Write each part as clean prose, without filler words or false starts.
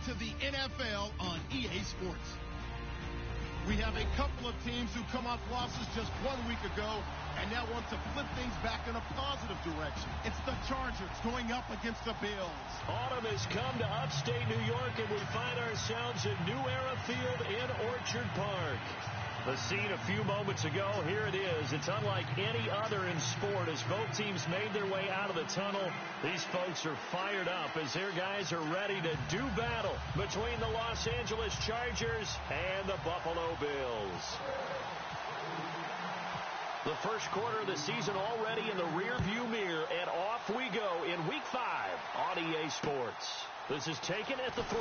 to the NFL on EA Sports. We have a couple of teams who come off losses just 1 week ago and now want to flip things back in a positive direction. It's the Chargers going up against the Bills. Autumn has come to upstate New York, and we find ourselves at New Era Field in Orchard Park. The scene a few moments ago, here it is. It's unlike any other in sport as both teams made their way out of the tunnel. These folks are fired up as their guys are ready to do battle between the Los Angeles Chargers and the Buffalo Bills. The first quarter of the season already in the rearview mirror, and off we go in Week 5 on EA Sports. This is taken at the 3.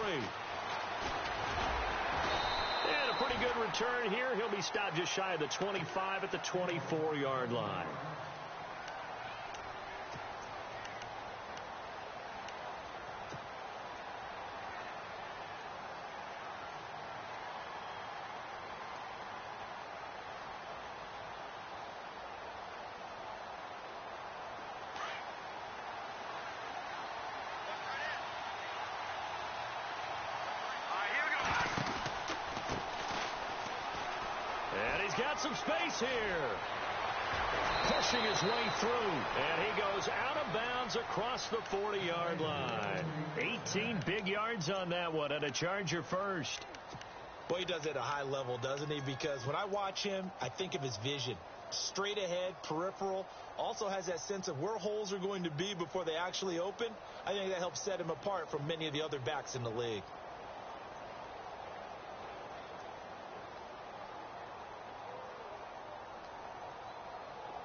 And a pretty good return here. He'll be stopped just shy of the 25 at the 24-yard line. Got some space here. Pushing his way through. And he goes out of bounds across the 40-yard line. 18 big yards on that one, and a Charger first. Well, he does it at a high level, doesn't he? Because when I watch him, I think of his vision. Straight ahead, peripheral. Also has that sense of where holes are going to be before they actually open. I think that helps set him apart from many of the other backs in the league.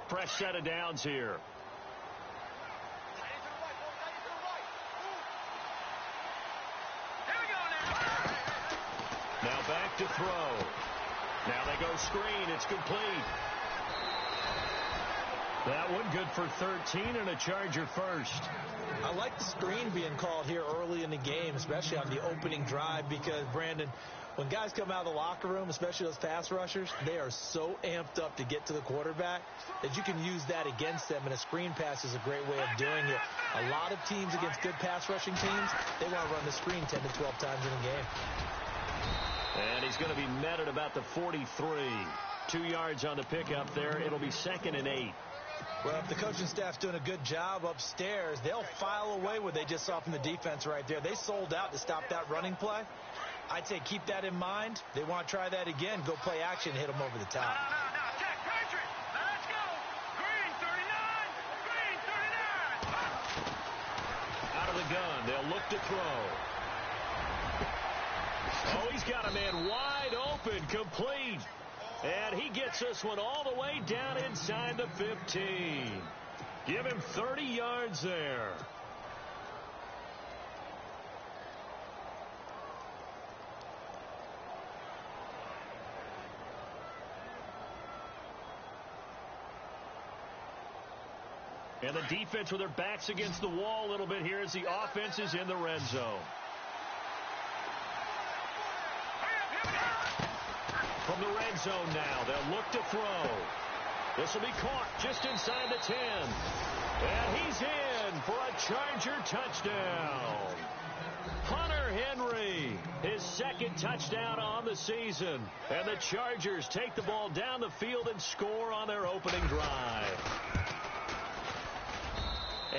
Fresh set of downs here. Now back to throw. Now they go screen. It's complete. That one good for 13 and a Charger first. I like the screen being called here early in the game, especially on the opening drive, because, Brandon, when guys come out of the locker room, especially those pass rushers, they are so amped up to get to the quarterback that you can use that against them, and a screen pass is a great way of doing it. A lot of teams against good pass rushing teams, they want to run the screen 10 to 12 times in a game. And he's going to be met at about the 43. 2 yards on the pickup there. It'll be 2nd and 8. Well, if the coaching staff's doing a good job upstairs, they'll file away what they just saw from the defense right there. They sold out to stop that running play. I'd say keep that in mind. They want to try that again. Go play action, hit them over the top. No. Attack, Patrick. Let's go. Green 39. Green 39. Out of the gun. They'll look to throw. Oh, he's got a man wide open, complete. And he gets this one all the way down inside the 15. Give him 30 yards there. And the defense with their backs against the wall a little bit here as the offense is in the red zone. From the red zone now, they'll look to throw. This will be caught just inside the 10. And he's in for a Charger touchdown. Hunter Henry, his 2nd touchdown on the season. And the Chargers take the ball down the field and score on their opening drive.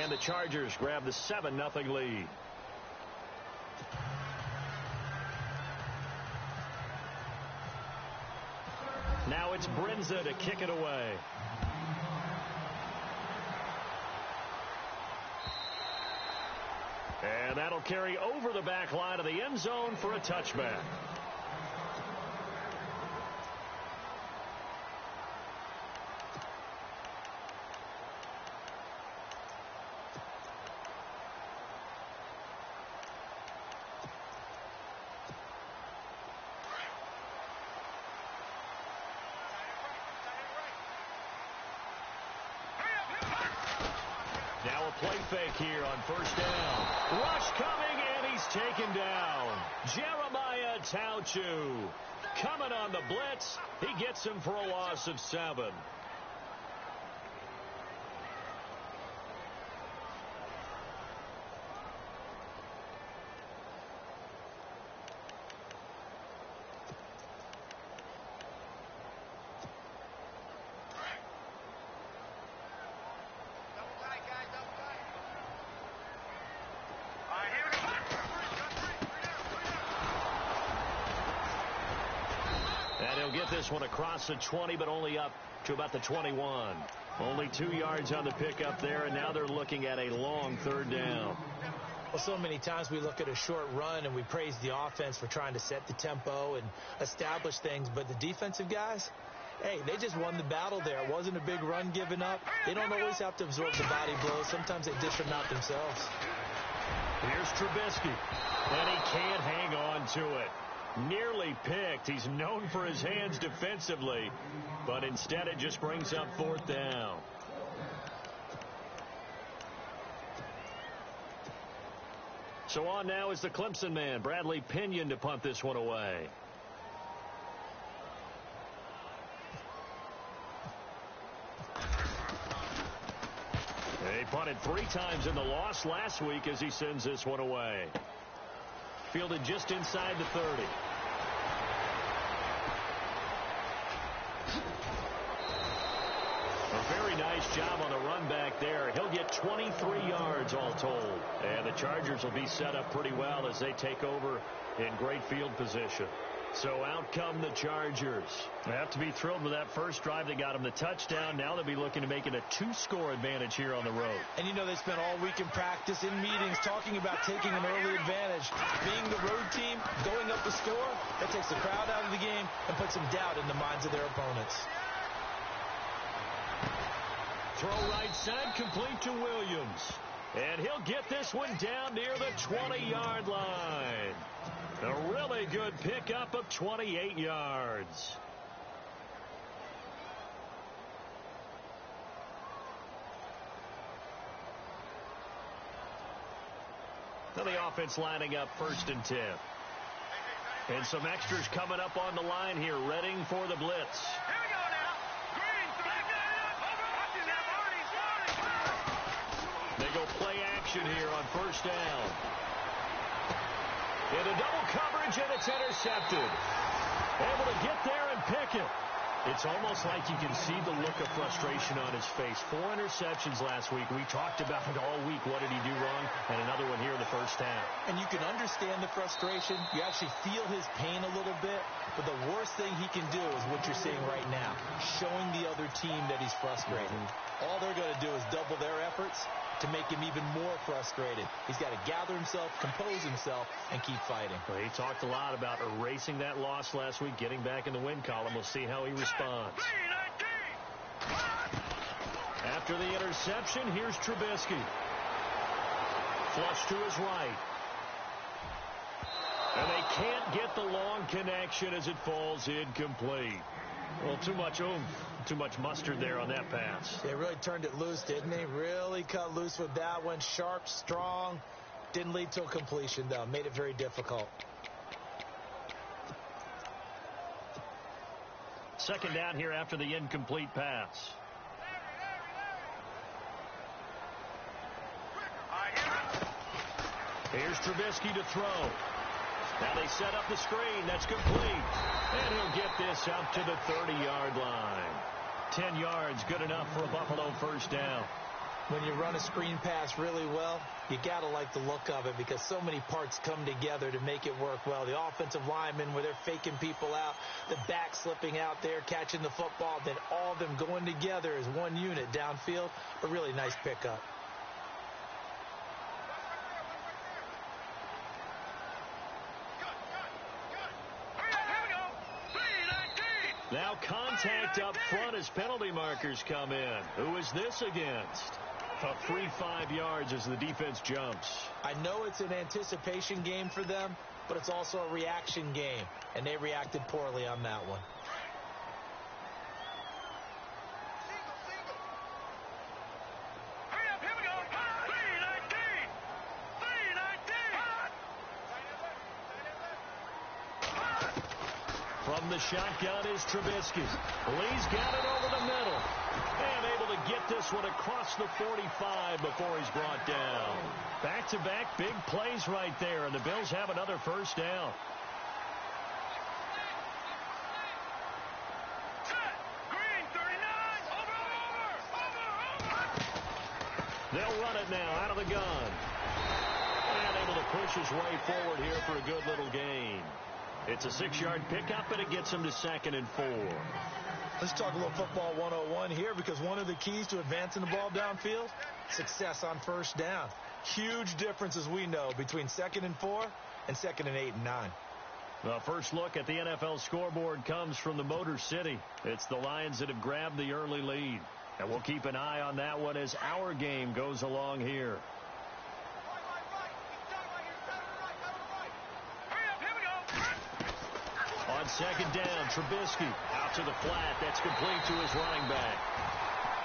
And the Chargers grab the 7-0 lead. Now it's Brinza to kick it away. And that'll carry over the back line of the end zone for a touchback. Now a play fake here on first down. Rush coming, and he's taken down. Jeremiah Tauchu coming on the blitz. He gets him for a loss of 7. this one across the 20, but only up to about the 21. Only 2 yards on the pickup there, and now they're looking at a long third down. Well, so many times we look at a short run and we praise the offense for trying to set the tempo and establish things, but the defensive guys, hey, they just won the battle there. It wasn't a big run given up. They don't always have to absorb the body blows. Sometimes they dish them out themselves. Here's Trubisky, and he can't hang on to it. Nearly picked. He's known for his hands defensively, but instead it just brings up fourth down. So on now is the Clemson man, Bradley Pinion, to punt this one away. They punted 3 times in the loss last week as he sends this one away. Fielded just inside the 30. A very nice job on the run back there. He'll get 23 yards all told. And the Chargers will be set up pretty well as they take over in great field position. So out come the Chargers. They have to be thrilled with that first drive that got them the touchdown. Now they'll be looking to make it a 2-score advantage here on the road. And you know they spent all week in practice, in meetings, talking about taking an early advantage. Being the road team, going up a score, that takes the crowd out of the game and puts some doubt in the minds of their opponents. Throw right side, complete to Williams. And he'll get this one down near the 20-yard line. A really good pickup of 28 yards. Now the offense lining up 1st and 10. And some extras coming up on the line here, readying for the blitz. Here we go now. Green, They go play action here on 1st down. Into double coverage, and it's intercepted. Able to get there and pick it. It's almost like you can see the look of frustration on his face. 4 interceptions last week. We talked about it all week. What did he do wrong? And another one here in the first half. And you can understand the frustration. You actually feel his pain a little bit. But the worst thing he can do is what you're seeing right now, showing the other team that he's frustrated. All they're going to do is double their efforts to make him even more frustrated. He's got to gather himself, compose himself, and keep fighting. Well, he talked a lot about erasing that loss last week, getting back in the win column. We'll see how he responds. After the interception, here's Trubisky. Flush to his right. And they can't get the long connection as it falls incomplete. Well, too much oomph, too much mustard there on that pass. They really turned it loose, didn't they? Really cut loose with that one. Sharp, strong. Didn't lead to a completion, though. Made it very difficult. 2nd down here after the incomplete pass. Here's Trubisky to throw. Now they set up the screen. That's complete. And he'll get this up to the 30-yard line. 10 yards, good enough for a Buffalo 1st down. When you run a screen pass really well, you got to like the look of it because so many parts come together to make it work well. The offensive linemen, where they're faking people out, the back slipping out there, catching the football, then all of them going together as one unit downfield. A really nice pickup. Now contact up front as penalty markers come in. Who is this against? A free 5 yards as the defense jumps. I know it's an anticipation game for them, but it's also a reaction game, and they reacted poorly on that one. From the shotgun is Trubisky. Lee's got it over the middle. And able to get this one across the 45 before he's brought down. Back-to-back big plays right there, and the Bills have another 1st down. Green, 39, over. They'll run it now out of the gun. And able to push his way forward here for a good little gain. It's a 6-yard pickup, and it gets him to 2nd and 4. Let's talk a little football 101 here, because one of the keys to advancing the ball downfield, success on first down. Huge difference, as we know, between 2nd and 4 and 2nd and 8 and 9. The first look at the NFL scoreboard comes from the Motor City. It's the Lions that have grabbed the early lead. And we'll keep an eye on that one as our game goes along here. On 2nd down, Trubisky out to the flat. That's complete to his running back.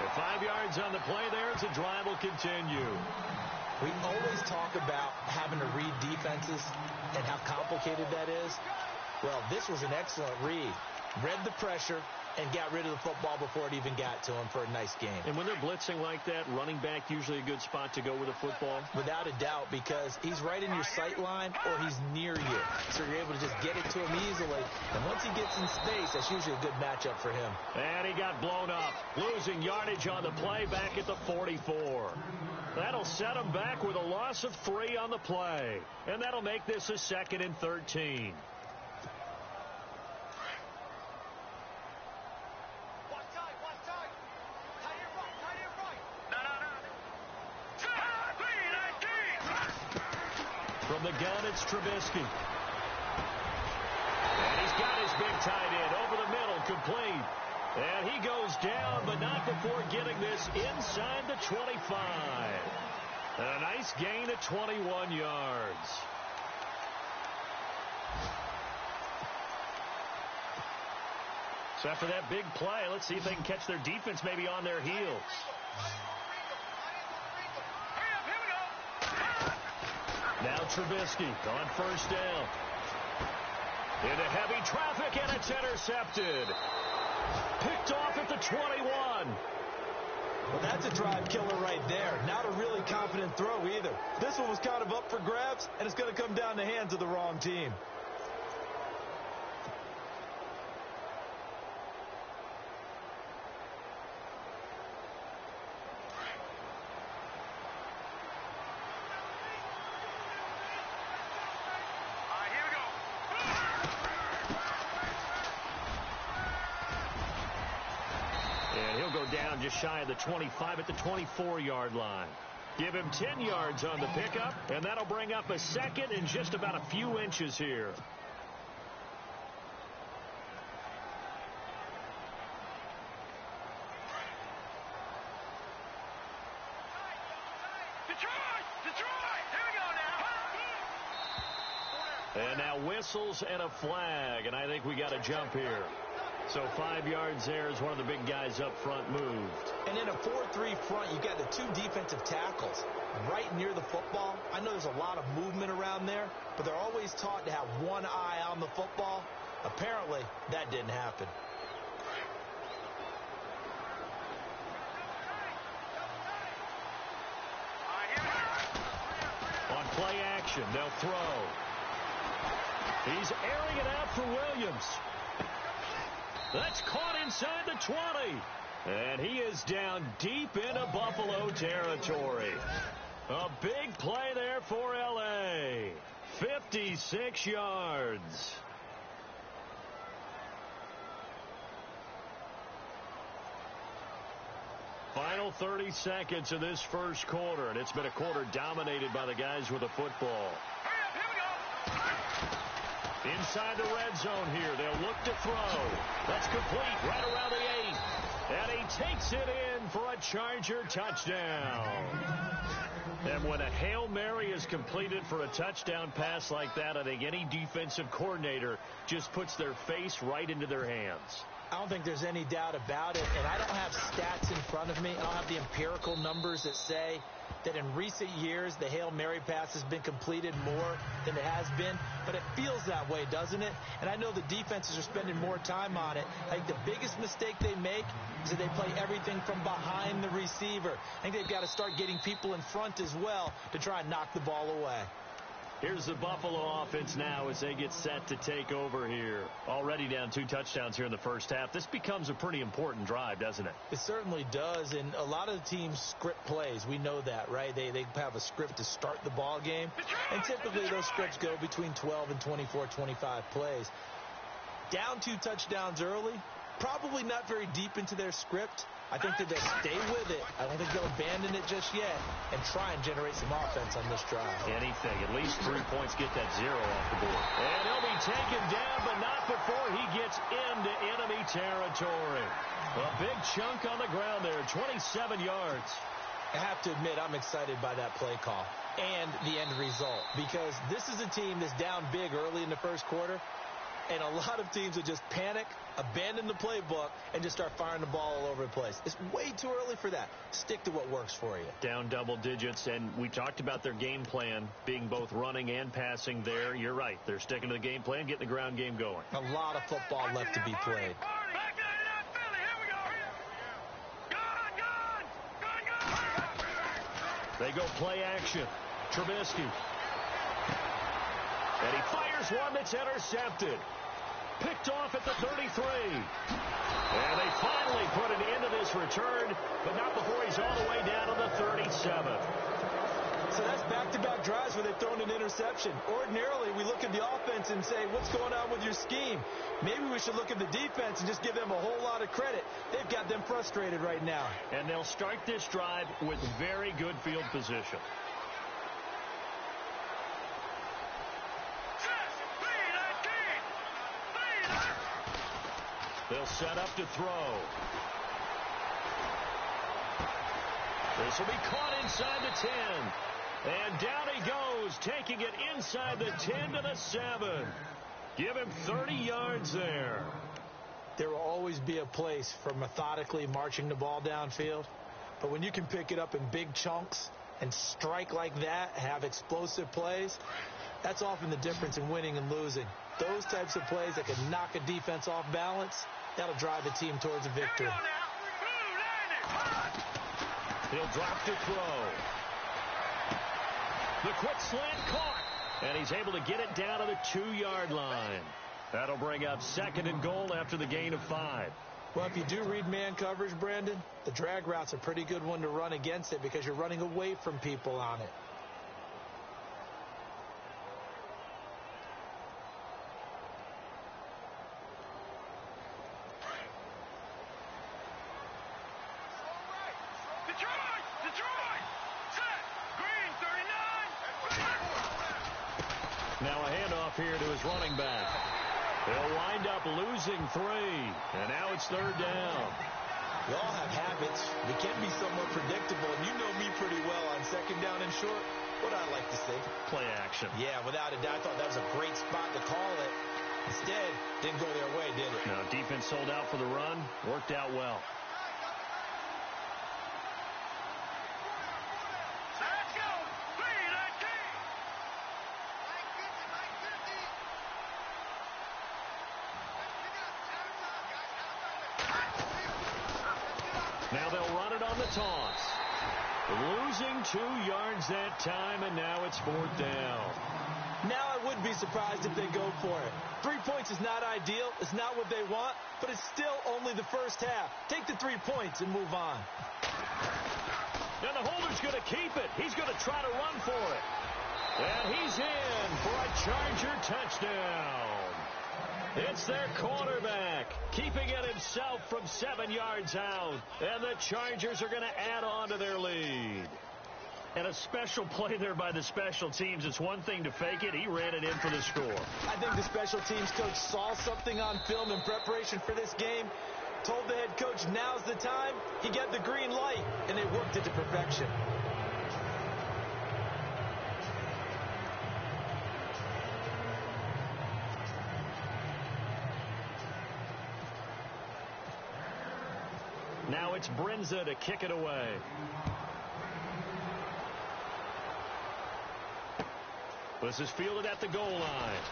At 5 yards on the play there as the drive will continue. We always talk about having to read defenses and how complicated that is. Well, this was an excellent read. Read the pressure and got rid of the football before it even got to him for a nice game. And when they're blitzing like that, running back usually a good spot to go with a football? Without a doubt, because he's right in your sight line or he's near you. So you're able to just get it to him easily. And once he gets in space, that's usually a good matchup for him. And he got blown up, losing yardage on the play back at the 44. That'll set him back with a loss of 3 on the play. And that'll make this a 2nd and 13. From the gun, it's Trubisky. And he's got his big tight end over the middle, complete. And he goes down, but not before getting this inside the 25. And a nice gain of 21 yards. So after that big play, let's see if they can catch their defense maybe on their heels. Now Trubisky on first down. Into heavy traffic, and it's intercepted. Picked off at the 21. Well, that's a drive killer right there. Not a really confident throw either. This one was kind of up for grabs, and it's going to come down the hands of the wrong team. Down just shy of the 25 at the 24-yard line. Give him 10 yards on the pickup, and that'll bring up a 2nd and just about a few inches here. Detroit! Here we go now. And now whistles and a flag, and I think we got a jump here. So 5 yards there as one of the big guys up front moved. And in a 4-3 front, you've got the 2 defensive tackles right near the football. I know there's a lot of movement around there, but they're always taught to have one eye on the football. Apparently, that didn't happen. On play action, they'll throw. He's airing it out for Williams. That's caught inside the 20. And he is down deep into Buffalo territory. A big play there for L.A. 56 yards. Final 30 seconds of this first quarter, and it's been a quarter dominated by the guys with the football. Inside the red zone here. They'll look to throw. That's complete right around the 8. And he takes it in for a Charger touchdown. And when a Hail Mary is completed for a touchdown pass like that, I think any defensive coordinator just puts their face right into their hands. I don't think there's any doubt about it, and I don't have stats in front of me. I don't have the empirical numbers that say that in recent years the Hail Mary pass has been completed more than it has been, but it feels that way, doesn't it? And I know the defenses are spending more time on it. I think the biggest mistake they make is that they play everything from behind the receiver. I think they've got to start getting people in front as well to try and knock the ball away. Here's the Buffalo offense now as they get set to take over here. Already down 2 touchdowns here in the first half. This becomes a pretty important drive, doesn't it? It certainly does, and a lot of the teams script plays. We know that, right? They have a script to start the ball game, and typically those scripts go between 12 and 24, 25 plays. Down 2 touchdowns early, probably not very deep into their script. I think that they'll stay with it. I don't think they'll abandon it just yet and try and generate some offense on this drive. Anything. At least 3 points, get that 0 off the board. And he'll be taken down, but not before he gets into enemy territory. A big chunk on the ground there, 27 yards. I have to admit, I'm excited by that play call and the end result, because this is a team that's down big early in the first quarter. And a lot of teams would just panic, abandon the playbook, and just start firing the ball all over the place. It's way too early for that. Stick to what works for you. Down double digits, and we talked about their game plan being both running and passing there. You're right. They're sticking to the game plan, getting the ground game going. A lot of football left to be played. They go play action. Trubisky. And he fires one that's intercepted. Picked off at the 33. And they finally put an end to this return, but not before he's all the way down to the 37. So that's back-to-back drives where they've thrown an interception. Ordinarily, we look at the offense and say, what's going on with your scheme? Maybe we should look at the defense and just give them a whole lot of credit. They've got them frustrated right now. And they'll start this drive with very good field position. They'll set up to throw. This will be caught inside the 10. And down he goes, taking it inside the 10 to the 7. Give him 30 yards there. There will always be a place for methodically marching the ball downfield. But when you can pick it up in big chunks and strike like that, have explosive plays, that's often the difference in winning and losing. Those types of plays that can knock a defense off balance, that'll drive a team towards a victory. He'll drop to throw. The quick slant caught, and he's able to get it down to the 2-yard line. That'll bring up 2nd and goal after the gain of 5. Well, if you do read man coverage, Brandon, the drag route's a pretty good one to run against it because you're running away from people on it. Now a handoff here to his running back. They'll wind up losing 3, and now it's 3rd down. We all have habits. We can be somewhat predictable, and you know me pretty well on 2nd down and short. What I like to see? Play action. Yeah, without a doubt, I thought that was a great spot to call it. Instead, didn't go their way, did it? No, defense sold out for the run. Worked out well. Now they'll run it on the toss. Losing 2 yards that time, and now it's 4th down. Now I would be surprised if they go for it. 3 points is not ideal. It's not what they want, but it's still only the first half. Take the 3 points and move on. Now the holder's going to keep it. He's going to try to run for it. And he's in for a Charger touchdown. It's their quarterback, keeping it himself from 7 yards out. And the Chargers are going to add on to their lead. And a special play there by the special teams. It's one thing to fake it. He ran it in for the score. I think the special teams coach saw something on film in preparation for this game, told the head coach now's the time. He got the green light, and they worked it to perfection. Now it's Brinza to kick it away. This is fielded at the goal line.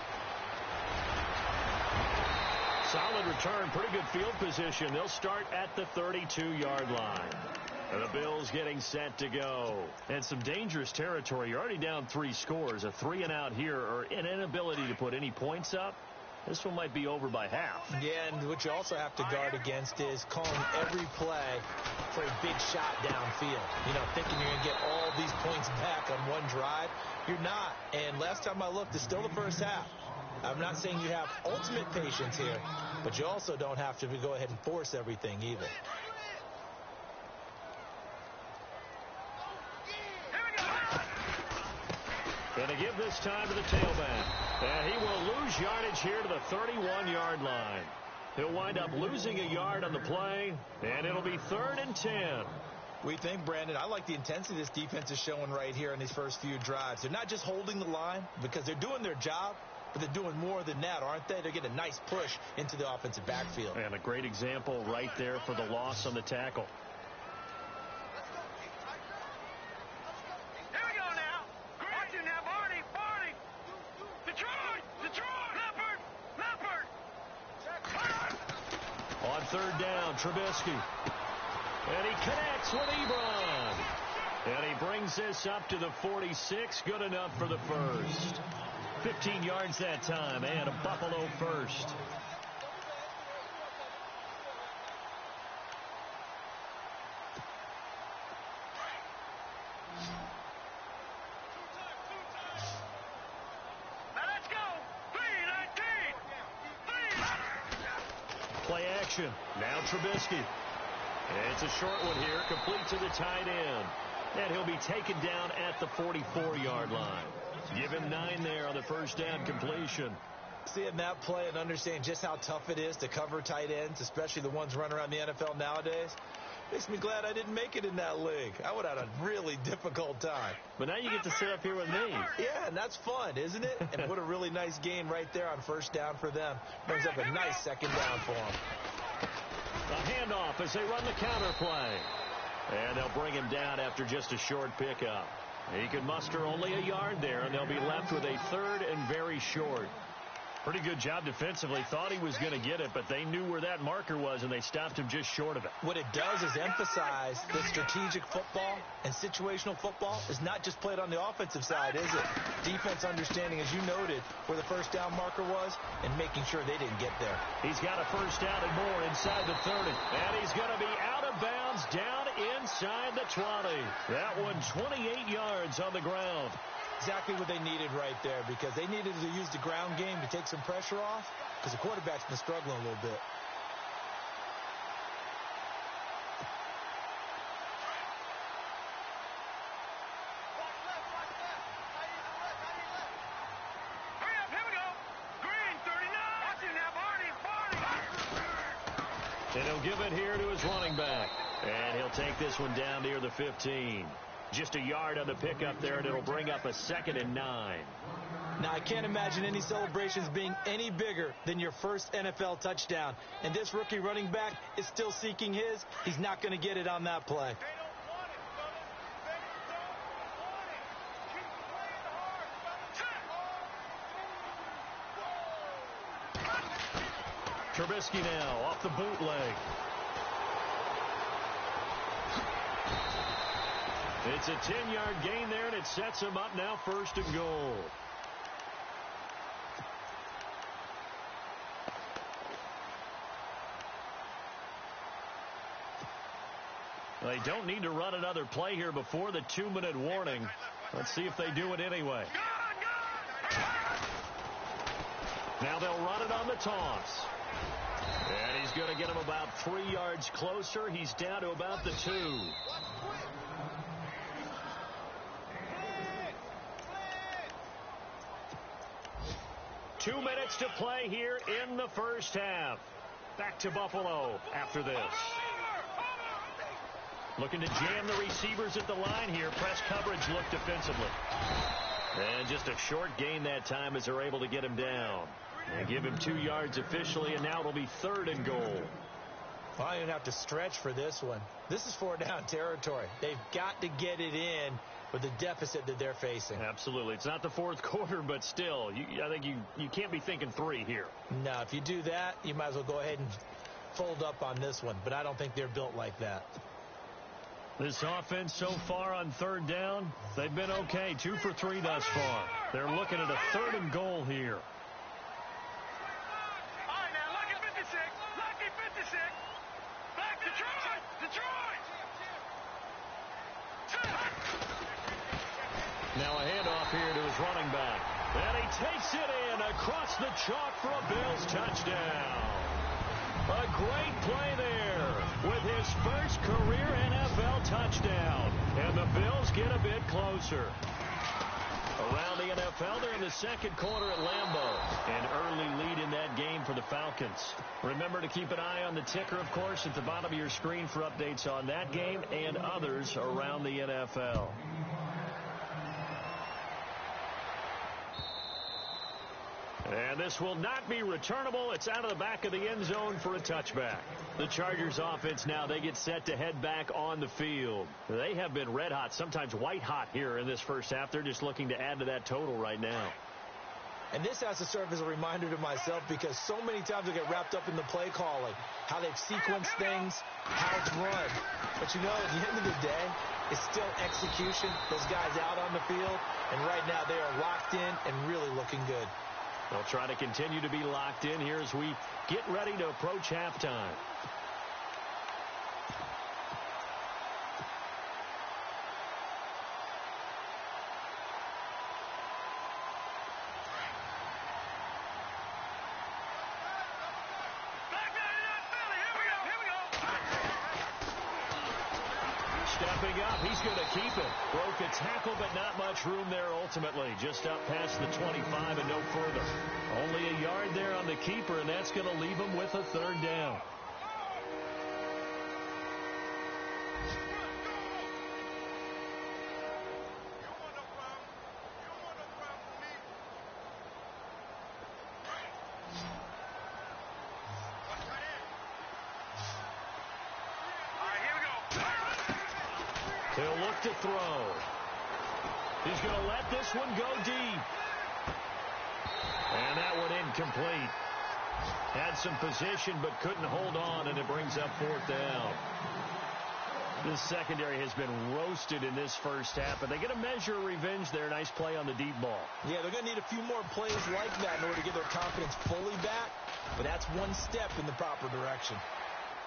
Solid return, pretty good field position. They'll start at the 32-yard line. And the Bills getting set to go. And some dangerous territory. You're already down 3 scores. A 3-and-out here, or an inability to put any points up. This one might be over by half. Yeah, and what you also have to guard against is calling every play for a big shot downfield. You know, thinking you're going to get all these points back on one drive. You're not. And last time I looked, it's still the first half. I'm not saying you have ultimate patience here, but you also don't have to go ahead and force everything either. Going to give this time to the tailback. And he will lose yardage here to the 31-yard line. He'll wind up losing a yard on the play, and it'll be 3rd and 10. We think, Brandon, I like the intensity this defense is showing right here in these first few drives. They're not just holding the line because they're doing their job, but they're doing more than that, aren't they? They're getting a nice push into the offensive backfield. And a great example right there for the loss on the tackle. On 3rd down, Trubisky. And he connects with Ebron. And he brings this up to the 46. Good enough for the first. 15 yards that time, and a Buffalo first. Play action. Now Trubisky. It's a short one here, complete to the tight end. And he'll be taken down at the 44-yard line. Give him 9 there on the first down completion. Seeing that play and understanding just how tough it is to cover tight ends, especially the ones running around the NFL nowadays, makes me glad I didn't make it in that league. I would have had a really difficult time. But now you get to sit up here with me. Yeah, and that's fun, isn't it? And what a really nice gain right there on first down for them. Brings up a nice second down for them. A handoff as they run the counter play. And they'll bring him down after just a short pickup. He can muster only a yard there, and they'll be left with a 3rd and very short. Pretty good job defensively. Thought he was going to get it, but they knew where that marker was, and they stopped him just short of it. What it does is emphasize that strategic football and situational football is not just played on the offensive side, is it? Defense understanding, as you noted, where the first down marker was and making sure they didn't get there. He's got a first down and more inside the 30. And he's going to be out of bounds down inside the 20. That one 28 yards on the ground. Exactly what they needed right there, because they needed to use the ground game to take some pressure off, because the quarterback's been struggling a little bit. And he'll give it here to his running back. And he'll take this one down near the 15. Just a yard on the pickup there, and it'll bring up a 2nd and 9. Now, I can't imagine any celebrations being any bigger than your first NFL touchdown. And this rookie running back is still seeking his. He's not going to get it on that play. Trubisky now off the bootleg. It's a 10-yard gain there, and it sets him up now 1st and goal. They don't need to run another play here before the 2-minute warning. Let's see if they do it anyway. Now they'll run it on the toss. And he's going to get him about 3 yards closer. He's down to about the 2. 2 minutes to play here in the first half. Back to Buffalo after this. Looking to jam the receivers at the line here. Press coverage look defensively. And just a short gain that time as they're able to get him down. And give him 2 yards officially, and now it'll be 3rd and goal. Well, I didn't have to stretch for this one. This is 4-down territory. They've got to get it in with the deficit that they're facing. Absolutely. It's not the 4th quarter, but still, I think you can't be thinking 3 here. No, if you do that, you might as well go ahead and fold up on this one. But I don't think they're built like that. This offense so far on third down, they've been okay. 2 for 3 thus far. They're looking at a 3rd and goal here. All right, now, lucky 56. Lucky 56. Back Detroit. Detroit. Now a handoff here to his running back. And he takes it in across the chalk for a Bills touchdown. A great play there with his first career NFL touchdown. And the Bills get a bit closer. Around the NFL, they're in the second quarter at Lambeau. An early lead in that game for the Falcons. Remember to keep an eye on the ticker, of course, at the bottom of your screen for updates on that game and others around the NFL. And this will not be returnable. It's out of the back of the end zone for a touchback. The Chargers offense now, they get set to head back on the field. They have been red hot, sometimes white hot here in this first half. They're just looking to add to that total right now. And this has to serve as a reminder to myself because so many times I get wrapped up in the play calling, how they've sequenced things, how it's run. But, you know, at the end of the day, it's still execution. Those guys out on the field, and right now they are locked in and really looking good. They'll try to continue to be locked in here as we get ready to approach halftime. Stepping up, he's going to keep it. Broke a tackle, but not much room there ultimately. Just up past the 25 and no further. Only a yard there on the keeper, and that's going to leave him with a 3rd down. He'll look to throw. He's going to let this one go deep. And that one incomplete. Had some position but couldn't hold on, and it brings up 4th down. This secondary has been roasted in this first half, but they get a measure of revenge there. Nice play on the deep ball. Yeah, they're going to need a few more plays like that in order to get their confidence fully back, but that's one step in the proper direction.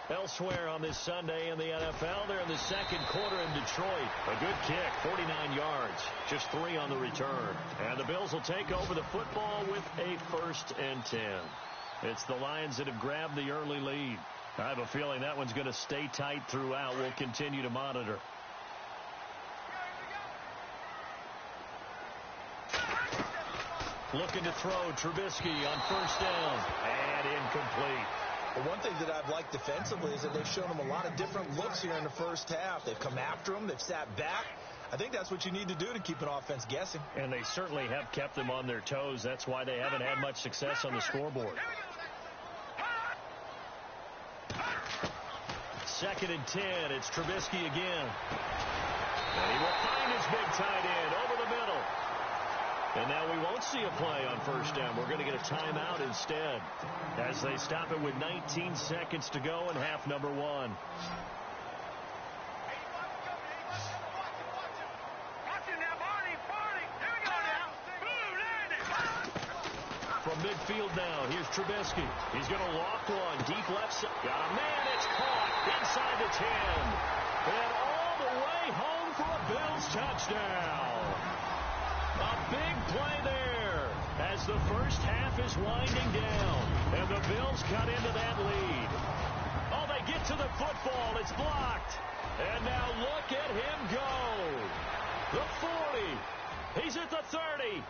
Elsewhere on this Sunday in the NFL, they're in the second quarter in Detroit. A good kick, 49 yards, just 3 on the return. And the Bills will take over the football with a 1st and 10. It's the Lions that have grabbed the early lead. I have a feeling that one's going to stay tight throughout. We'll continue to monitor. Looking to throw Trubisky on 1st down. And incomplete. Well, one thing that I've liked defensively is that they've shown them a lot of different looks here in the first half. They've come after them. They've sat back. I think that's what you need to do to keep an offense guessing. And they certainly have kept them on their toes. That's why they haven't had much success on the scoreboard. 2nd and 10. It's Trubisky again. And he will find his big tight end over the middle. And now we won't see a play on 1st down. We're going to get a timeout instead as they stop it with 19 seconds to go in half number 1. From midfield now, here's Trubisky. He's going to loft one. Deep left side. Got a man. It's caught inside the 10. And all the way home for a Bills touchdown. A big play there as the first half is winding down. And the Bills cut into that lead. Oh, they get to the football. It's blocked. And now look at him go. The 40. He's at the 30.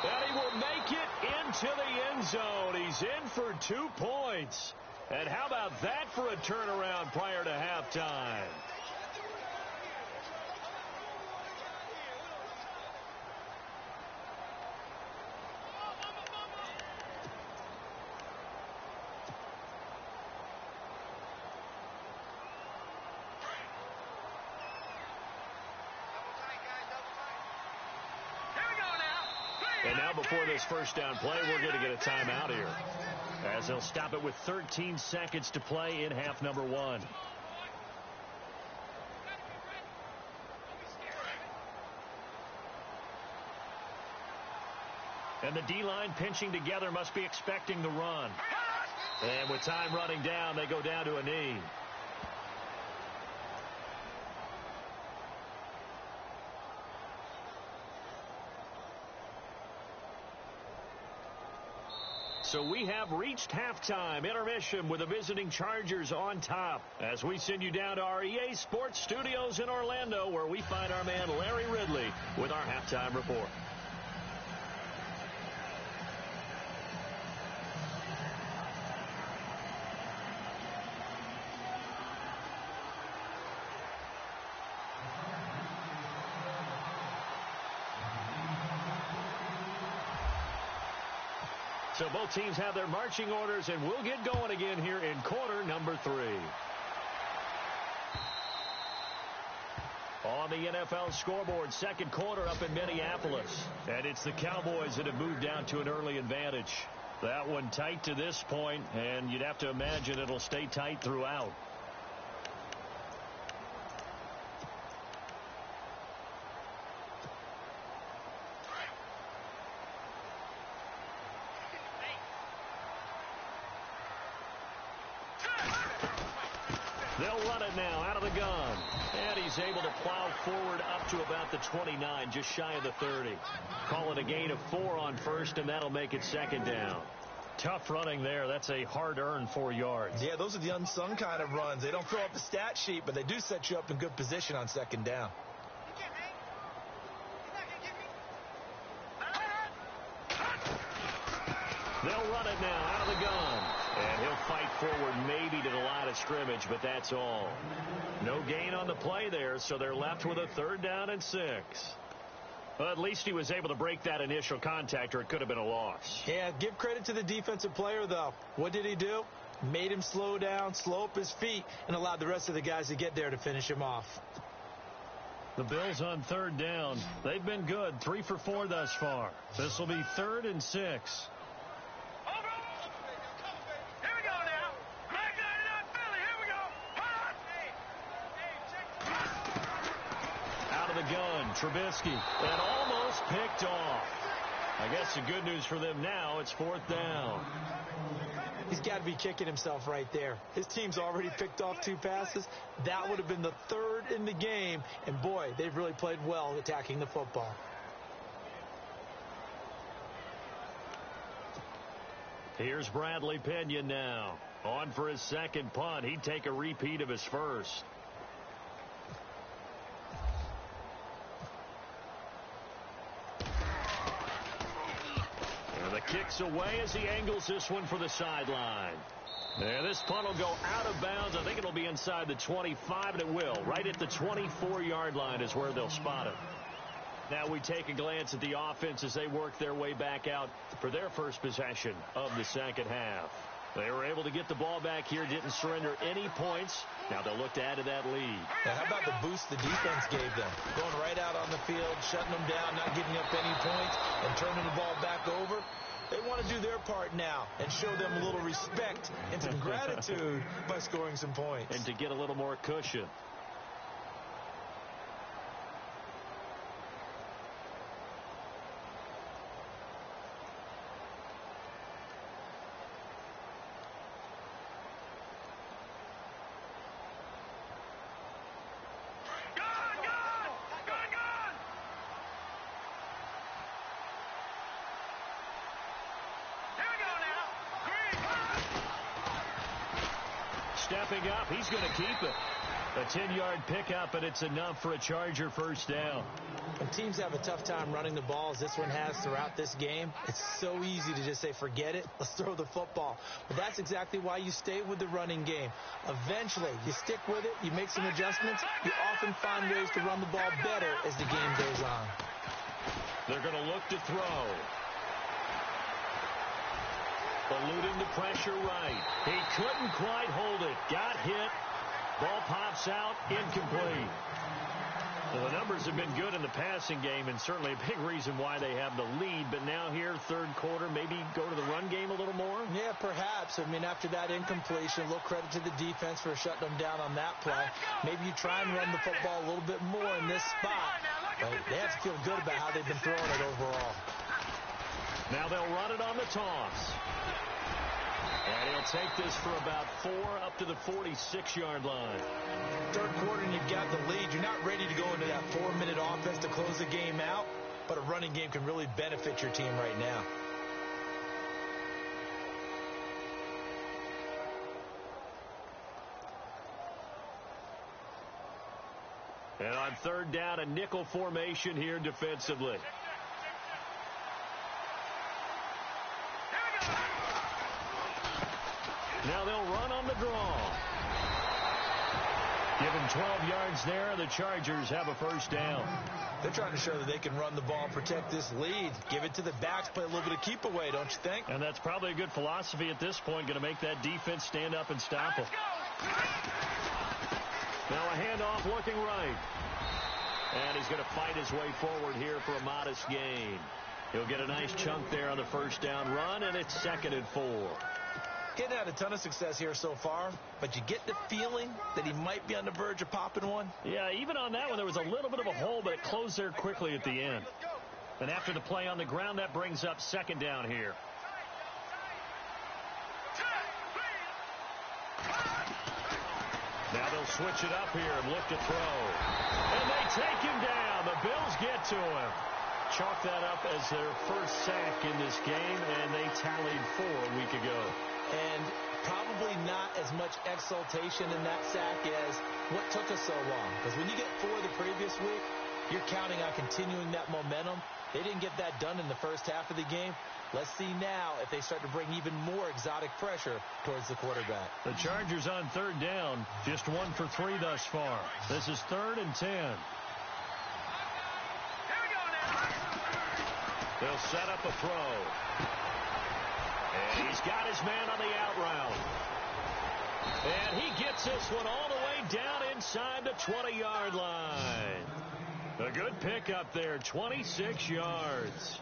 And he will make it into the end zone. He's in for 2 points. And how about that for a turnaround prior to halftime? And now before this first down play, we're going to get a timeout here, as they'll stop it with 13 seconds to play in half number 1. And the D-line pinching together must be expecting the run. And with time running down, they go down to a knee. So we have reached halftime. Intermission with the visiting Chargers on top. As we send you down to our EA Sports Studios in Orlando, where we find our man Larry Ridley with our halftime report. So both teams have their marching orders, and we'll get going again here in quarter number 3. On the NFL scoreboard, second quarter up in Minneapolis. And it's the Cowboys that have moved down to an early advantage. That one tight to this point, and you'd have to imagine it'll stay tight throughout. They'll run it now out of the gun. And he's able to plow forward up to about the 29, just shy of the 30. Call it a gain of 4 on first, and that'll make it second down. Tough running there. That's a hard-earned 4 yards. Yeah, those are the unsung kind of runs. They don't fill up the stat sheet, but they do set you up in good position on second down. They'll run it now out of the gun. And he'll fight forward maybe to the line of scrimmage, but that's all. No gain on the play there, so they're left with a 3rd down and 6. Well, at least he was able to break that initial contact, or it could have been a loss. Yeah, give credit to the defensive player, though. What did he do? Made him slow down, slow up his feet, and allowed the rest of the guys to get there to finish him off. The Bills on 3rd down. They've been good, 3 for 4 thus far. This will be 3rd and 6. Gun, Trubisky, and almost picked off. I guess the good news for them now, it's 4th down. He's got to be kicking himself right there. His team's already picked off 2 passes. That would have been the 3rd in the game, and boy, they've really played well attacking the football. Here's Bradley Pinion now. On for his second punt. He'd take a repeat of his first. Kicks away as he angles this one for the sideline. And this punt will go out of bounds. I think it'll be inside the 25, and it will. Right at the 24-yard line is where they'll spot it. Now we take a glance at the offense as they work their way back out for their first possession of the second half. They were able to get the ball back here, didn't surrender any points. Now they'll look to add to that lead. Now, how about the boost the defense gave them? Going right out on the field, shutting them down, not giving up any points, and turning the ball back over. They want to do their part now and show them a little respect and some gratitude by scoring some points. And to get a little more cushion. Stepping up, he's going to keep it. A 10-yard pickup, and it's enough for a Charger first down. When teams have a tough time running the ball, as this one has throughout this game, it's so easy to just say, forget it, let's throw the football. But that's exactly why you stay with the running game. Eventually, you stick with it, you make some adjustments, you often find ways to run the ball better as the game goes on. They're going to look to throw. Eluding the pressure right. He couldn't quite hold it. Got hit. Ball pops out. Incomplete. Well, the numbers have been good in the passing game, and certainly a big reason why they have the lead. But now here, 3rd quarter, maybe go to the run game a little more? Yeah, perhaps. I mean, after that incompletion, a little credit to the defense for shutting them down on that play. Maybe you try and run the football a little bit more in this spot. But they have to feel good about how they've been throwing it overall. Now they'll run it on the toss. And he'll take this for about 4 up to the 46-yard line. Third quarter and you've got the lead. You're not ready to go into that 4-minute offense to close the game out, but a running game can really benefit your team right now. And on third down, a nickel formation here defensively. Now they'll run on the draw. Given 12 yards there, the Chargers have a first down. They're trying to show that they can run the ball, protect this lead. Give it to the backs, play a little bit of keep away, don't you think? And that's probably a good philosophy at this point, going to make that defense stand up and stop them. Now a handoff looking right. And he's going to fight his way forward here for a modest gain. He'll get a nice chunk there on the first down run, and it's 2nd and 4. He hadn't had a ton of success here so far, but you get the feeling that he might be on the verge of popping one. Yeah, even on that one, there was a little bit of a hole, but it closed there quickly at the end. And after the play on the ground, that brings up 2nd down here. Now they'll switch it up here and look to throw. And they take him down. The Bills get to him. Chalk that up as their first sack in this game, and they tallied 4 a week ago. And probably not as much exultation in that sack as what took us so long. Because when you get 4 the previous week, you're counting on continuing that momentum. They didn't get that done in the first half of the game. Let's see now if they start to bring even more exotic pressure towards the quarterback. The Chargers on third down, just 1 for 3 thus far. This is 3rd and 10. They'll set up a throw. And he's got his man on the out route. And he gets this one all the way down inside the 20-yard line. A good pickup there, 26 yards.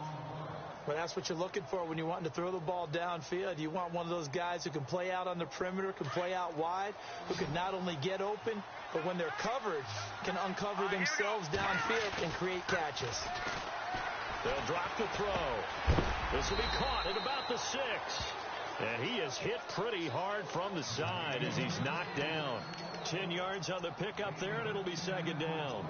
Well, that's what you're looking for when you're wanting to throw the ball downfield. You want one of those guys who can play out on the perimeter, can play out wide, who can not only get open, but when they're covered, can uncover themselves downfield and create catches. They'll drop the throw. This will be caught at about the 6. And he is hit pretty hard from the side as he's knocked down. 10 yards on the pickup there, and it'll be 2nd down.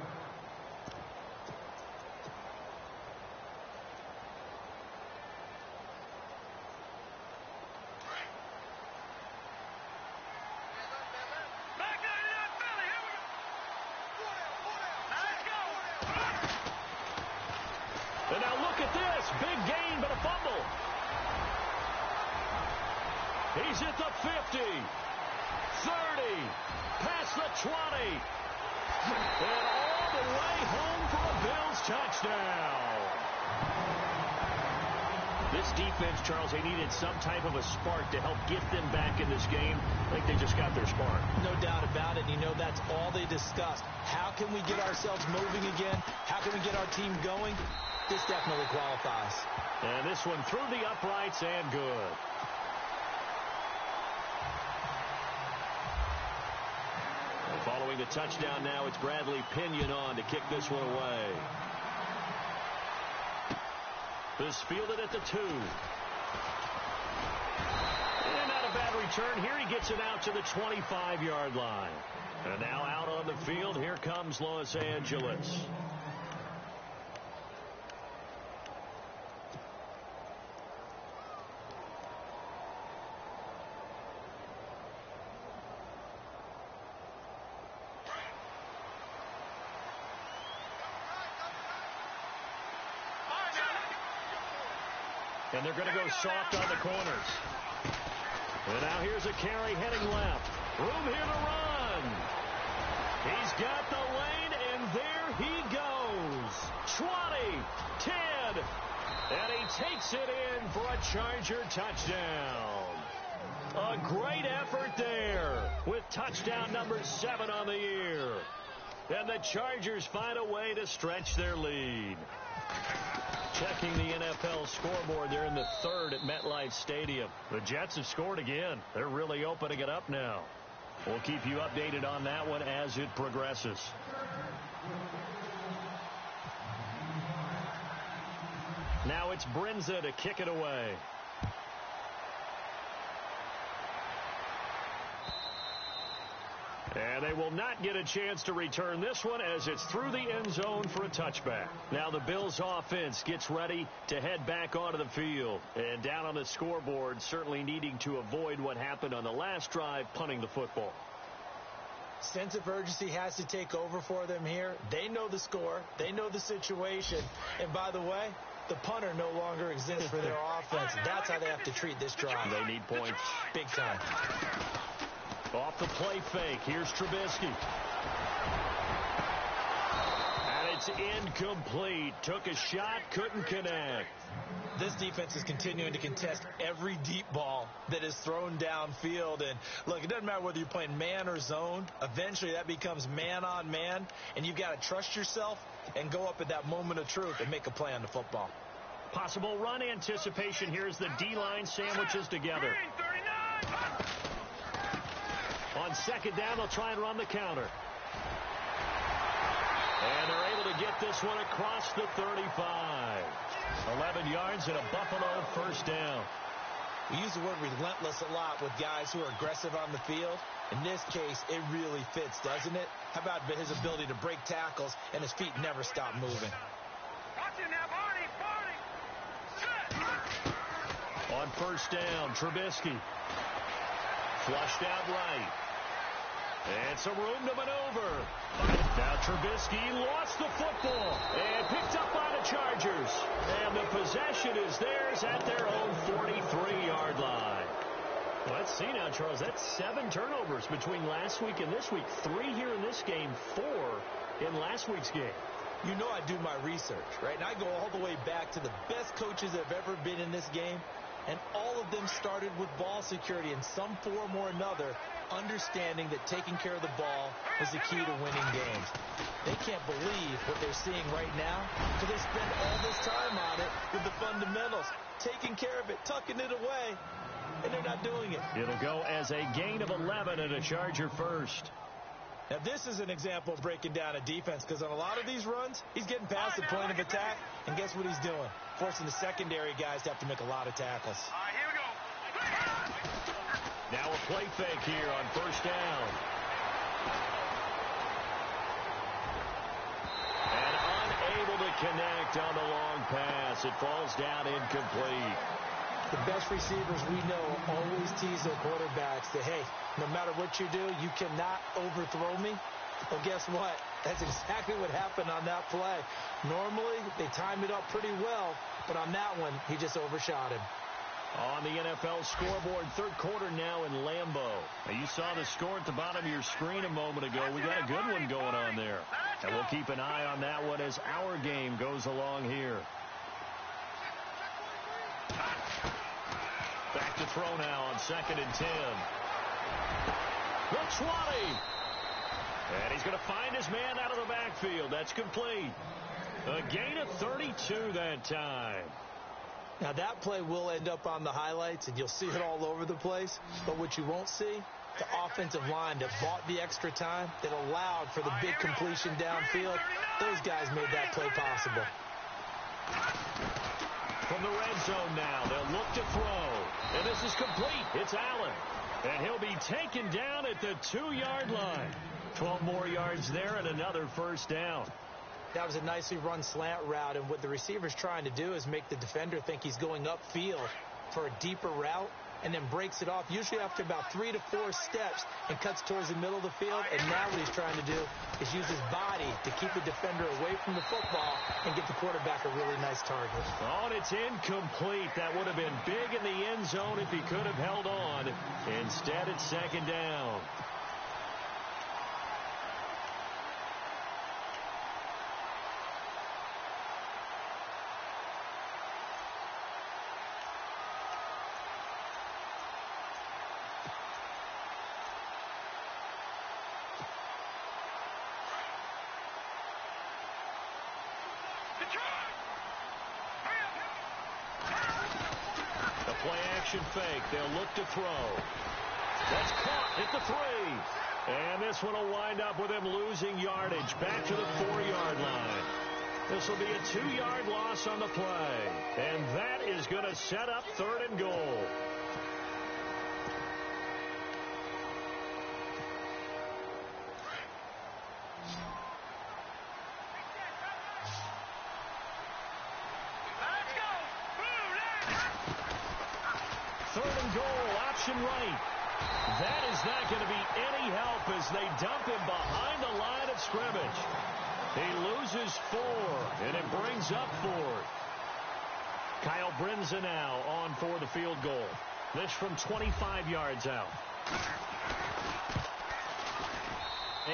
And now look at this. Big gain, but a fumble. He's at the 50. 30. Past the 20. And all the way home for a Bills touchdown. This defense, Charles, they needed some type of a spark to help get them back in this game. I think they just got their spark. No doubt about it. You know, that's all they discussed. How can we get ourselves moving again? How can we get our team going? This definitely qualifies. And this one through the uprights and good. And following the touchdown now, it's Bradley Pinion on to kick this one away. This fielded at the 2. And not a bad return here. He gets it out to the 25-yard line. And now out on the field, here comes Los Angeles. And they're going to go soft on the corners. And now here's a carry heading left. Room here to run. He's got the lane, and there he goes. 20, 10, and he takes it in for a Charger touchdown. A great effort there with touchdown number 7 on the year. And the Chargers find a way to stretch their lead. Checking the NFL scoreboard, they're in the 3rd at MetLife Stadium. The Jets have scored again. They're really opening it up now. We'll keep you updated on that one as it progresses. Now it's Brinza to kick it away. And they will not get a chance to return this one as it's through the end zone for a touchback. Now the Bills offense gets ready to head back onto the field. And down on the scoreboard, certainly needing to avoid what happened on the last drive, punting the football. Sense of urgency has to take over for them here. They know the score. They know the situation. And by the way, the punter no longer exists for their offense. That's how they have to treat this drive. They need points. Big time. Off the play fake. Here's Trubisky. And it's incomplete. Took a shot, couldn't connect. This defense is continuing to contest every deep ball that is thrown downfield. And look, it doesn't matter whether you're playing man or zone. Eventually that becomes man on man. And you've got to trust yourself and go up at that moment of truth and make a play on the football. Possible run anticipation. Here's the D-line sandwiches together. On second down, they'll try and run the counter. And they're able to get this one across the 35. 11 yards and a Buffalo first down. We use the word relentless a lot with guys who are aggressive on the field. In this case, it really fits, doesn't it? How about his ability to break tackles and his feet never stop moving? On first down, Trubisky. Flushed out right. And some room to maneuver. Now Trubisky lost the football and picked up by the Chargers. And the possession is theirs at their own 43-yard line. Well, let's see now, Charles. That's 7 turnovers between last week and this week. 3 here in this game, 4 in last week's game. You know I do my research, right? And I go all the way back to the best coaches that have ever been in this game. And all of them started with ball security in some form or another, understanding that taking care of the ball was the key to winning games. They can't believe what they're seeing right now, because they spend all this time on it with the fundamentals, taking care of it, tucking it away, and they're not doing it. It'll go as a gain of 11 and a Charger first. Now, this is an example of breaking down a defense, because on a lot of these runs, he's getting past the point of attack, and guess what he's doing? Forcing the secondary guys to have to make a lot of tackles. Here we go. Now a play fake here on first down. And unable to connect on the long pass. It falls down incomplete. The best receivers we know always tease their quarterbacks that, hey, no matter what you do, you cannot overthrow me. Well, guess what? That's exactly what happened on that play. Normally, they time it up pretty well, but on that one, he just overshot him. On the NFL scoreboard, third quarter now in Lambeau. Now, you saw the score at the bottom of your screen a moment ago. We got a good one going on there. And we'll keep an eye on that one as our game goes along here. Back to throw now on 2nd and 10. Looks 20. And he's going to find his man out of the backfield. That's complete. A gain of 32 that time. Now, that play will end up on the highlights, and you'll see it all over the place. But what you won't see, the offensive line that bought the extra time, that allowed for the big completion downfield, those guys made that play possible. From the red zone now, they'll look to throw. And this is complete. It's Allen. And he'll be taken down at the 2-yard line. 12 more yards there and another first down. That was a nicely run slant route, and what the receiver's trying to do is make the defender think he's going upfield for a deeper route and then breaks it off, usually after about 3 to 4 steps, and cuts towards the middle of the field. And now what he's trying to do is use his body to keep the defender away from the football and get the quarterback a really nice target. Oh, and it's incomplete. That would have been big in the end zone if he could have held on. Instead, it's 2nd down. Fake. They'll look to throw. That's caught at the 3. And this one will wind up with him losing yardage back to the 4-yard line. This will be a 2-yard loss on the play. And that is going to set up 3rd and goal. Right. That is not going to be any help as they dump him behind the line of scrimmage. He loses 4, and it brings up 4th. Kyle Brindza now on for the field goal. This from 25 yards out.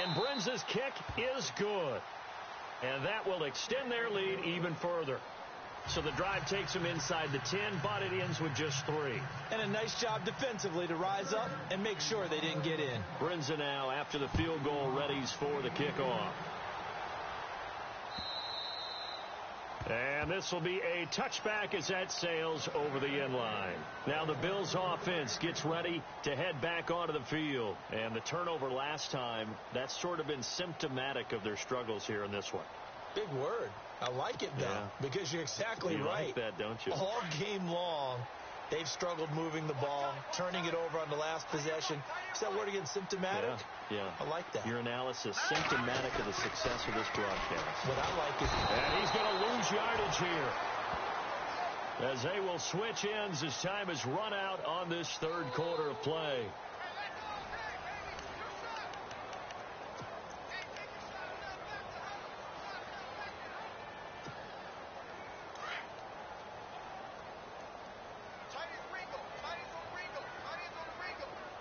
And Brindza's kick is good. And that will extend their lead even further. So the drive takes them inside the 10, but it ends with just 3. And a nice job defensively to rise up and make sure they didn't get in. Brindza now, after the field goal, readies for the kickoff. And this will be a touchback as that sails over the end line. Now the Bills offense gets ready to head back onto the field. And the turnover last time, that's sort of been symptomatic of their struggles here in this one. Big word. I like it, though, because you're exactly right. You like that, don't you? All game long, they've struggled moving the ball, turning it over on the last possession. Is that word again, symptomatic? Yeah. I like that. Your analysis, symptomatic of the success of this broadcast. But I like it. And he's going to lose yardage here, as they will switch ends as time is run out on this 3rd quarter of play.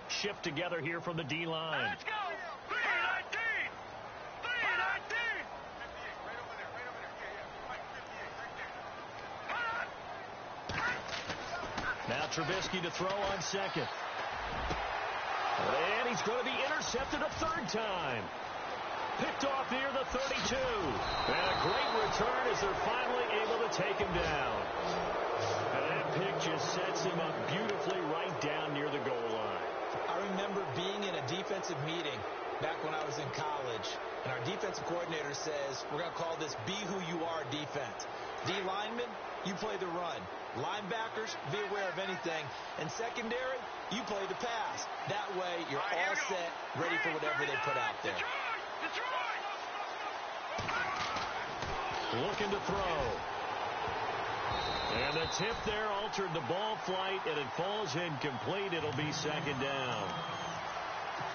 Shift together here from the D-line. Let's go! 319! 319! Now Trubisky to throw on 2nd. And he's going to be intercepted a 3rd time. Picked off near the 32. And a great return as they're finally able to take him down. And that pick just sets him up beautifully right down near the goal line. I remember being in a defensive meeting back when I was in college, and our defensive coordinator says, we're going to call this Be Who You Are defense. D linemen, you play the run. Linebackers, be aware of anything. And secondary, you play the pass. That way, you're all set, ready for whatever they put out there. Looking to throw. And the tip there altered the ball flight, and it falls incomplete. It'll be 2nd down.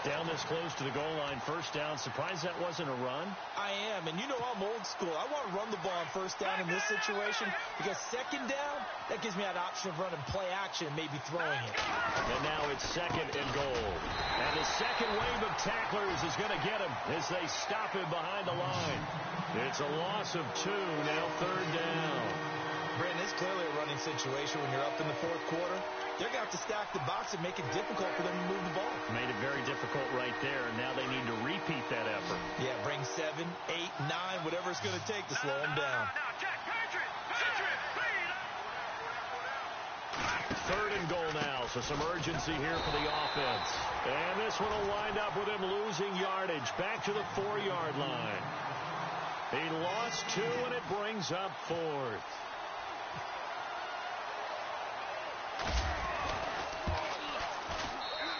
Down this close to the goal line, 1st down. Surprised that wasn't a run? I am, and you know I'm old school. I want to run the ball on 1st down in this situation because 2nd down, that gives me that option of running play action and maybe throwing it. And now it's 2nd and goal. And the second wave of tacklers is going to get him as they stop him behind the line. It's a loss of 2, now 3rd down. Brandon, it's clearly a running situation when you're up in the 4th quarter. They're going to have to stack the box and make it difficult for them to move the ball. Made it very difficult right there, and now they need to repeat that effort. Yeah, bring 7, 8, 9, whatever it's going to take to slow them down. 3rd and goal now, so some urgency here for the offense. And this one will wind up with him losing yardage back to the 4-yard line. He lost 2, and it brings up 4th.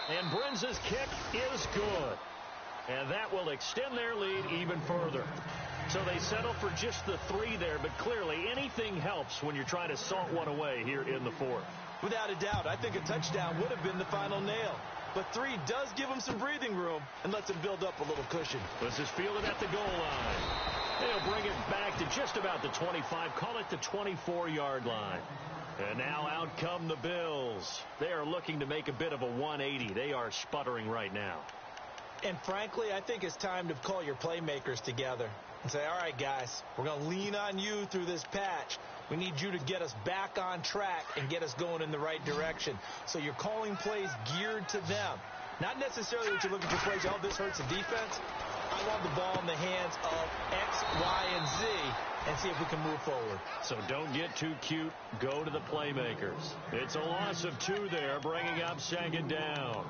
And Brindza's kick is good. And that will extend their lead even further. So they settle for just the 3 there, but clearly anything helps when you're trying to salt one away here in the 4th. Without a doubt, I think a touchdown would have been the final nail. But 3 does give them some breathing room and lets them build up a little cushion. This is fielded at the goal line. They'll bring it back to just about the 25, call it the 24-yard line. And now out come the Bills. They are looking to make a bit of a 180. They are sputtering right now. And frankly, I think it's time to call your playmakers together and say, all right, guys, we're going to lean on you through this patch. We need you to get us back on track and get us going in the right direction. So you're calling plays geared to them. Not necessarily that you're looking for plays, oh, this hurts the defense. I want the ball in the hands of X, Y, and Z and see if we can move forward. So don't get too cute. Go to the playmakers. It's a loss of 2 there, bringing up 2nd down.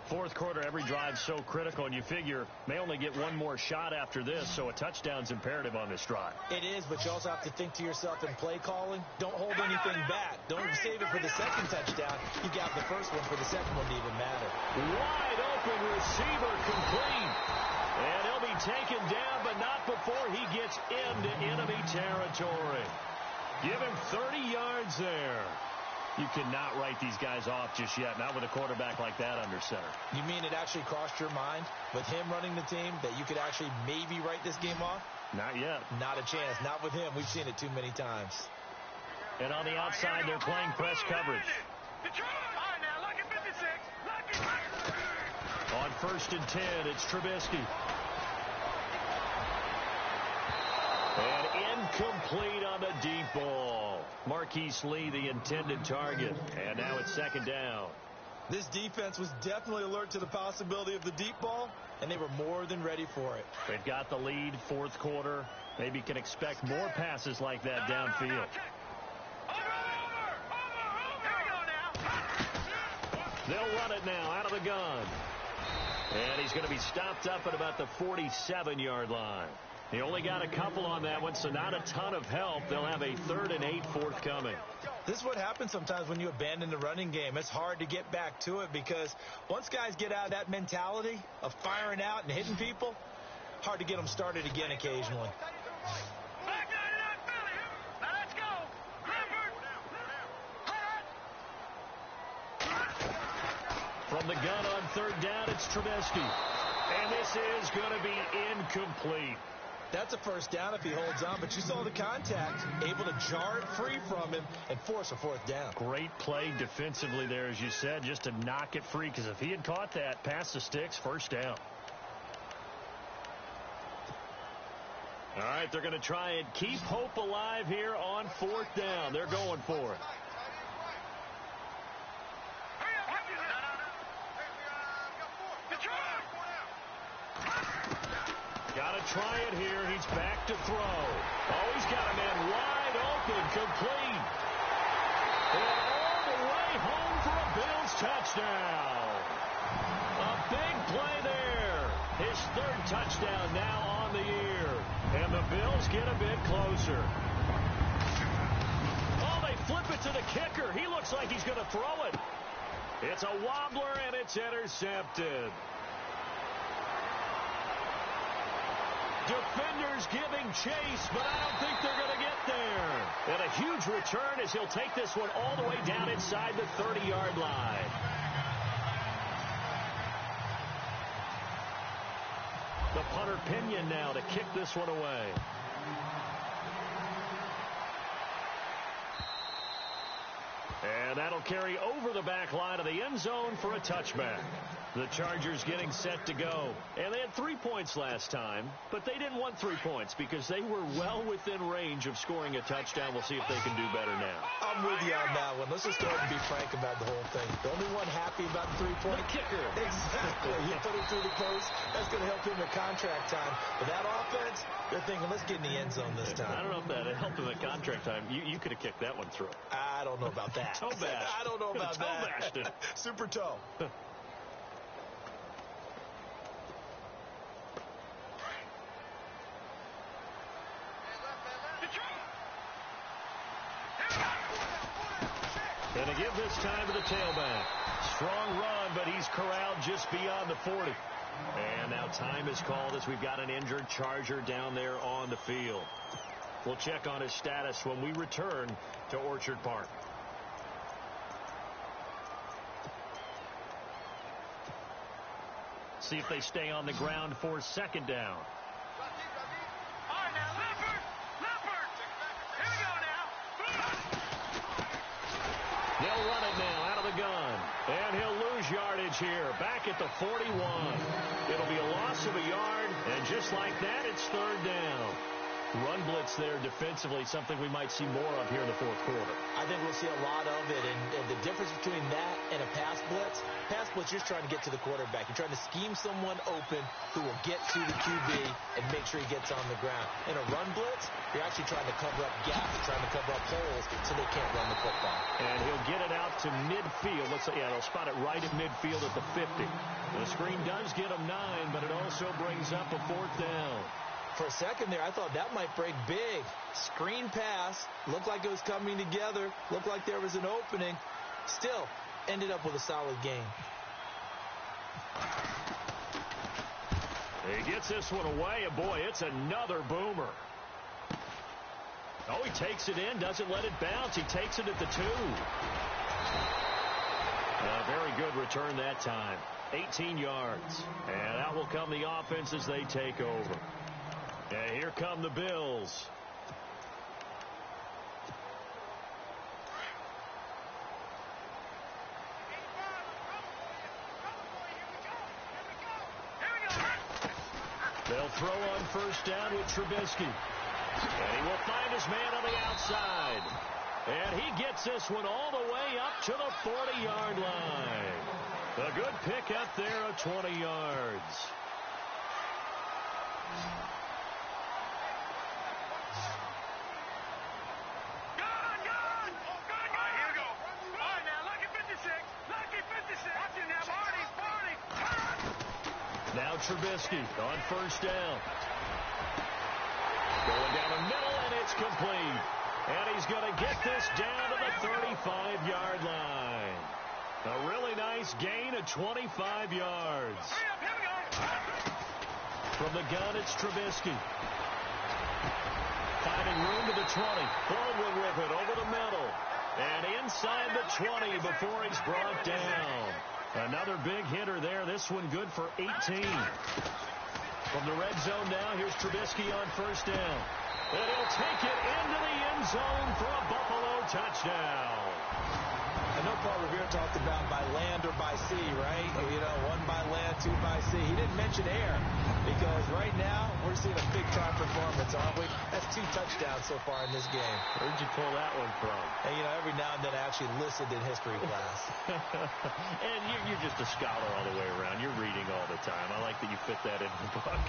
Fourth quarter, every drive so critical, and you figure may only get one more shot after this, so a touchdown's imperative on this drive. It is, but you also have to think to yourself in play calling, don't hold anything back. Don't save it for the second touchdown. You got the first one for the second one to even matter. Wide open receiver complete. And he'll be taken down, but not before he gets into enemy territory. Give him 30 yards there. You cannot write these guys off just yet, not with a quarterback like that under center. You mean it actually crossed your mind with him running the team that you could actually maybe write this game off? Not yet. Not a chance. Not with him. We've seen it too many times. And on the outside, they're playing press coverage. On 1st and 10, it's Trubisky. And incomplete on the deep ball. Marquise Lee, the intended target. And now it's 2nd down. This defense was definitely alert to the possibility of the deep ball, and they were more than ready for it. They've got the lead, 4th quarter. Maybe can expect more passes like that downfield. They'll run it now out of the gun. And he's going to be stopped up at about the 47-yard line. He only got a couple on that one, so not a ton of help. They'll have a 3rd and 8 forthcoming. This is what happens sometimes when you abandon the running game. It's hard to get back to it because once guys get out of that mentality of firing out and hitting people, hard to get them started again occasionally. From the gun on 3rd down, it's Trubisky. And this is going to be incomplete. That's a first down if he holds on, but you saw the contact, able to jar it free from him and force a 4th down. Great play defensively there, as you said, just to knock it free, because if he had caught that, past the sticks, 1st down. All right, they're going to try and keep hope alive here on 4th down. They're going for it. Got to try it here. He's back to throw. Oh, he's got a man wide open, complete. And all the way home for a Bills touchdown. A big play there. His 3rd touchdown now on the year. And the Bills get a bit closer. Oh, they flip it to the kicker. He looks like he's going to throw it. It's a wobbler, and it's intercepted. Defenders giving chase, but I don't think they're going to get there. And a huge return as he'll take this one all the way down inside the 30-yard line. The punter Pinion now to kick this one away. And that'll carry over the back line of the end zone for a touchback. The Chargers getting set to go. And they had 3 points last time, but they didn't want 3 points because they were well within range of scoring a touchdown. We'll see if they can do better now. I'm with you on that one. Let's just go ahead and be frank about the whole thing. The only one happy about the 3-point. The kicker. Exactly. He put it through the post. That's going to help him at contract time. But that offense, they're thinking, let's get in the end zone this time. I don't know if that helped him at contract time. You could have kicked that one through. I don't know about that. Toe bash. I don't know about toe that. Bashed it. Super toe. And to give this time to the tailback. Strong run, but he's corralled just beyond the 40. And now time is called as we've got an injured Charger down there on the field. We'll check on his status when we return to Orchard Park. See if they stay on the ground for 2nd down. They'll run it now out of the gun. And he'll lose yardage here. Back at the 41. It'll be a loss of a yard. And just like that, it's 3rd down. Run blitz there defensively, something we might see more of here in the fourth quarter. I think we'll see a lot of it, and the difference between that and a pass blitz, you're just trying to get to the quarterback. You're trying to scheme someone open who will get to the QB and make sure he gets on the ground. In a run blitz, you're actually trying to cover up gaps, trying to cover up holes so they can't run the football. And he'll get it out to midfield. They'll spot it right at midfield at the 50. The screen does get him 9, but it also brings up a 4th down. For a second there, I thought that might break big. Screen pass, looked like it was coming together, looked like there was an opening. Still, ended up with a solid game. He gets this one away, and boy, it's another boomer. Oh, he takes it in, doesn't let it bounce. He takes it at the 2. A very good return that time. 18 yards. And out will come the offense as they take over. And here come the Bills. They'll throw on first down with Trubisky. And he will find his man on the outside. And he gets this one all the way up to the 40-yard line. A good pick up there of 20 yards. Now Trubisky on first down. Going down the middle, and it's complete. And he's going to get this down to the 35-yard line. A really nice gain of 25 yards. From the gun, it's Trubisky. Finding room to the 20. Baldwin with it over the middle. And inside the 20 before he's brought down. Another big hitter there. This one good for 18. From the red zone now, here's Trubisky on first down. And he'll take it into the end zone for a Buffalo touchdown. I know Paul Revere talked about by land or by sea, right? You know, 1 by land, 2 by sea. He didn't mention air because right now we're seeing a big-time performance, aren't we? That's 2 touchdowns so far in this game. Where'd you pull that one from? And, you know, every now and then I actually listened in history class. And you're just a scholar all the way around. You're reading all the time. I like that you fit that in the book.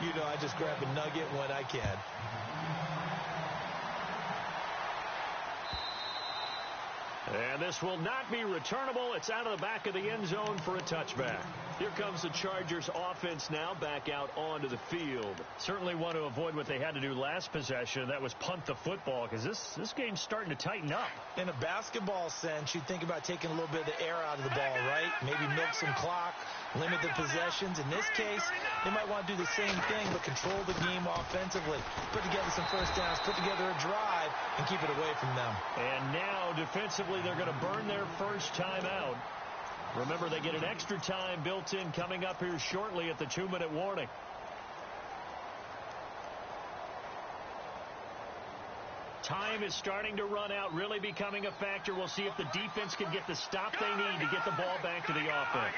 You know, I just grab a nugget when I can. And this will not be returnable. It's out of the back of the end zone for a touchback. Here comes the Chargers offense now back out onto the field. Certainly want to avoid what they had to do last possession. That was punt the football because this game's starting to tighten up. In a basketball sense, you think about taking a little bit of the air out of the ball, right? Maybe milk some clock, limit the possessions. In this case, they might want to do the same thing but control the game offensively. Put together some first downs, put together a drive, and keep it away from them. And now defensively they're going to burn their first timeout. Remember, they get an extra time built in coming up here shortly at the 2-minute warning. Time is starting to run out, really becoming a factor. We'll see if the defense can get the stop they need to get the ball back to the offense.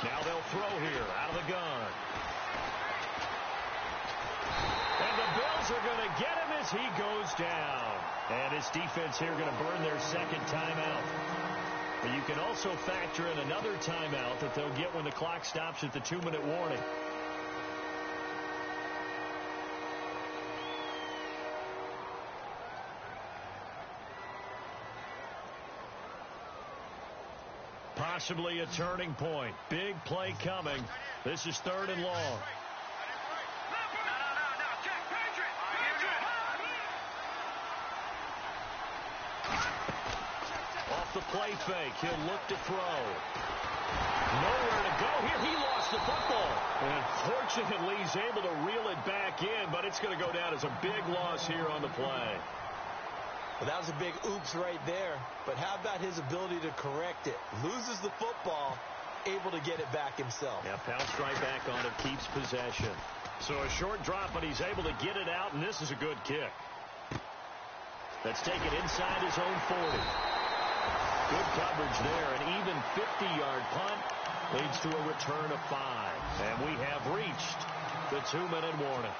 Now they'll throw here out of the gun. And the Bills are going to get him as he goes down. And his defense here going to burn their second timeout. But you can also factor in another timeout that they'll get when the clock stops at the 2-minute warning. Possibly a turning point. Big play coming. This is 3rd and long. Off the play fake. He'll look to throw. Nowhere to go here. He lost the football. And fortunately, he's able to reel it back in, but it's going to go down as a big loss here on the play. Well, that was a big oops right there. But how about his ability to correct it? Loses the football, able to get it back himself. Yeah, pounced right back on it, keeps possession. So a short drop, but he's able to get it out, and this is a good kick. Let's take it inside his own 40. Good coverage there. An even 50-yard punt leads to a return of 5. And we have reached The 2-minute warning.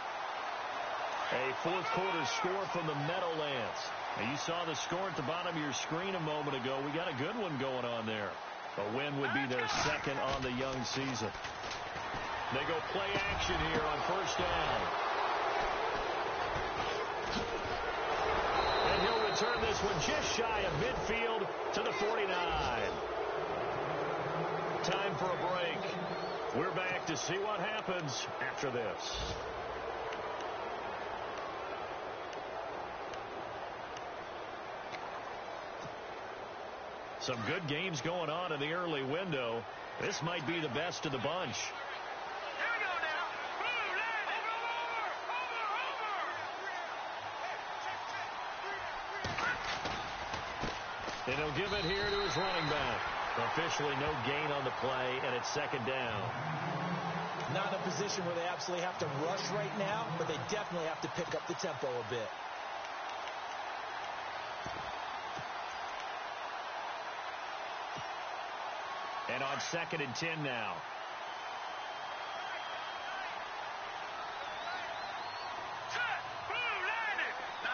A fourth quarter score from the Meadowlands. And you saw the score at the bottom of your screen a moment ago. We got a good one going on there. A win would be their second on the young season. They go play action here on first down. And he'll return this one just shy of midfield to the 49. Time for a break. We're back to see what happens after this. Some good games going on in the early window. This might be the best of the bunch. Here we go now. Boom, land it. Over. And he'll give it here to his running back. Officially no gain on the play, and it's second down. Not in a position where they absolutely have to rush right now, but they definitely have to pick up the tempo a bit. And on 2nd and 10 now. Set. Boom, land it. No.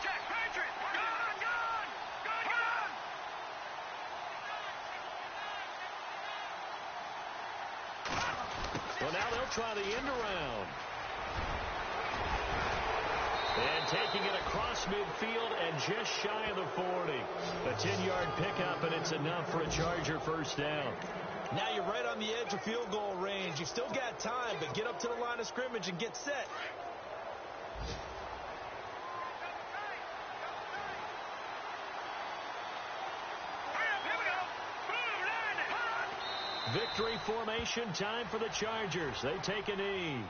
Check. Patriot. Gun. Well, now they'll try the end around. And taking it across midfield and just shy of the 40. A 10-yard pickup, and it's enough for a Charger first down. Now you're right on the edge of field goal range. You've still got time, but get up to the line of scrimmage and get set. Here we go. Boom, land it. Victory formation time for the Chargers. They take a knee.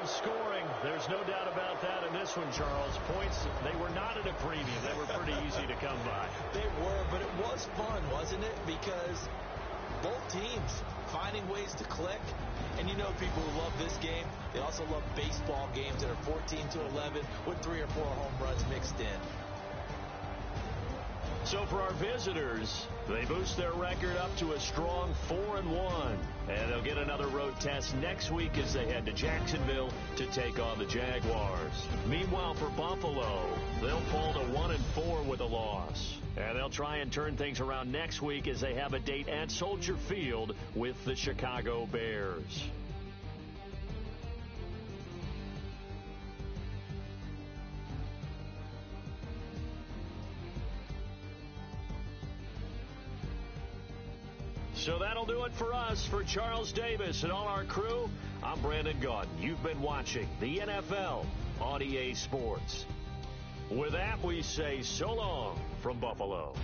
Scoring. There's no doubt about that in this one, Charles. Points, they were not at a premium. They were pretty easy to come by. They were, but it was fun, wasn't it? Because both teams finding ways to click. And you know people who love this game, they also love baseball games that are 14-11 with 3 or 4 home runs mixed in. So for our visitors, they boost their record up to a strong 4-1. And they'll get another road test next week as they head to Jacksonville to take on the Jaguars. Meanwhile, for Buffalo, they'll fall to 1-4 with a loss. And they'll try and turn things around next week as they have a date at Soldier Field with the Chicago Bears. So that'll do it for us. For Charles Davis and all our crew, I'm Brandon Gaudin. You've been watching the NFL on EA Sports. With that, we say so long from Buffalo.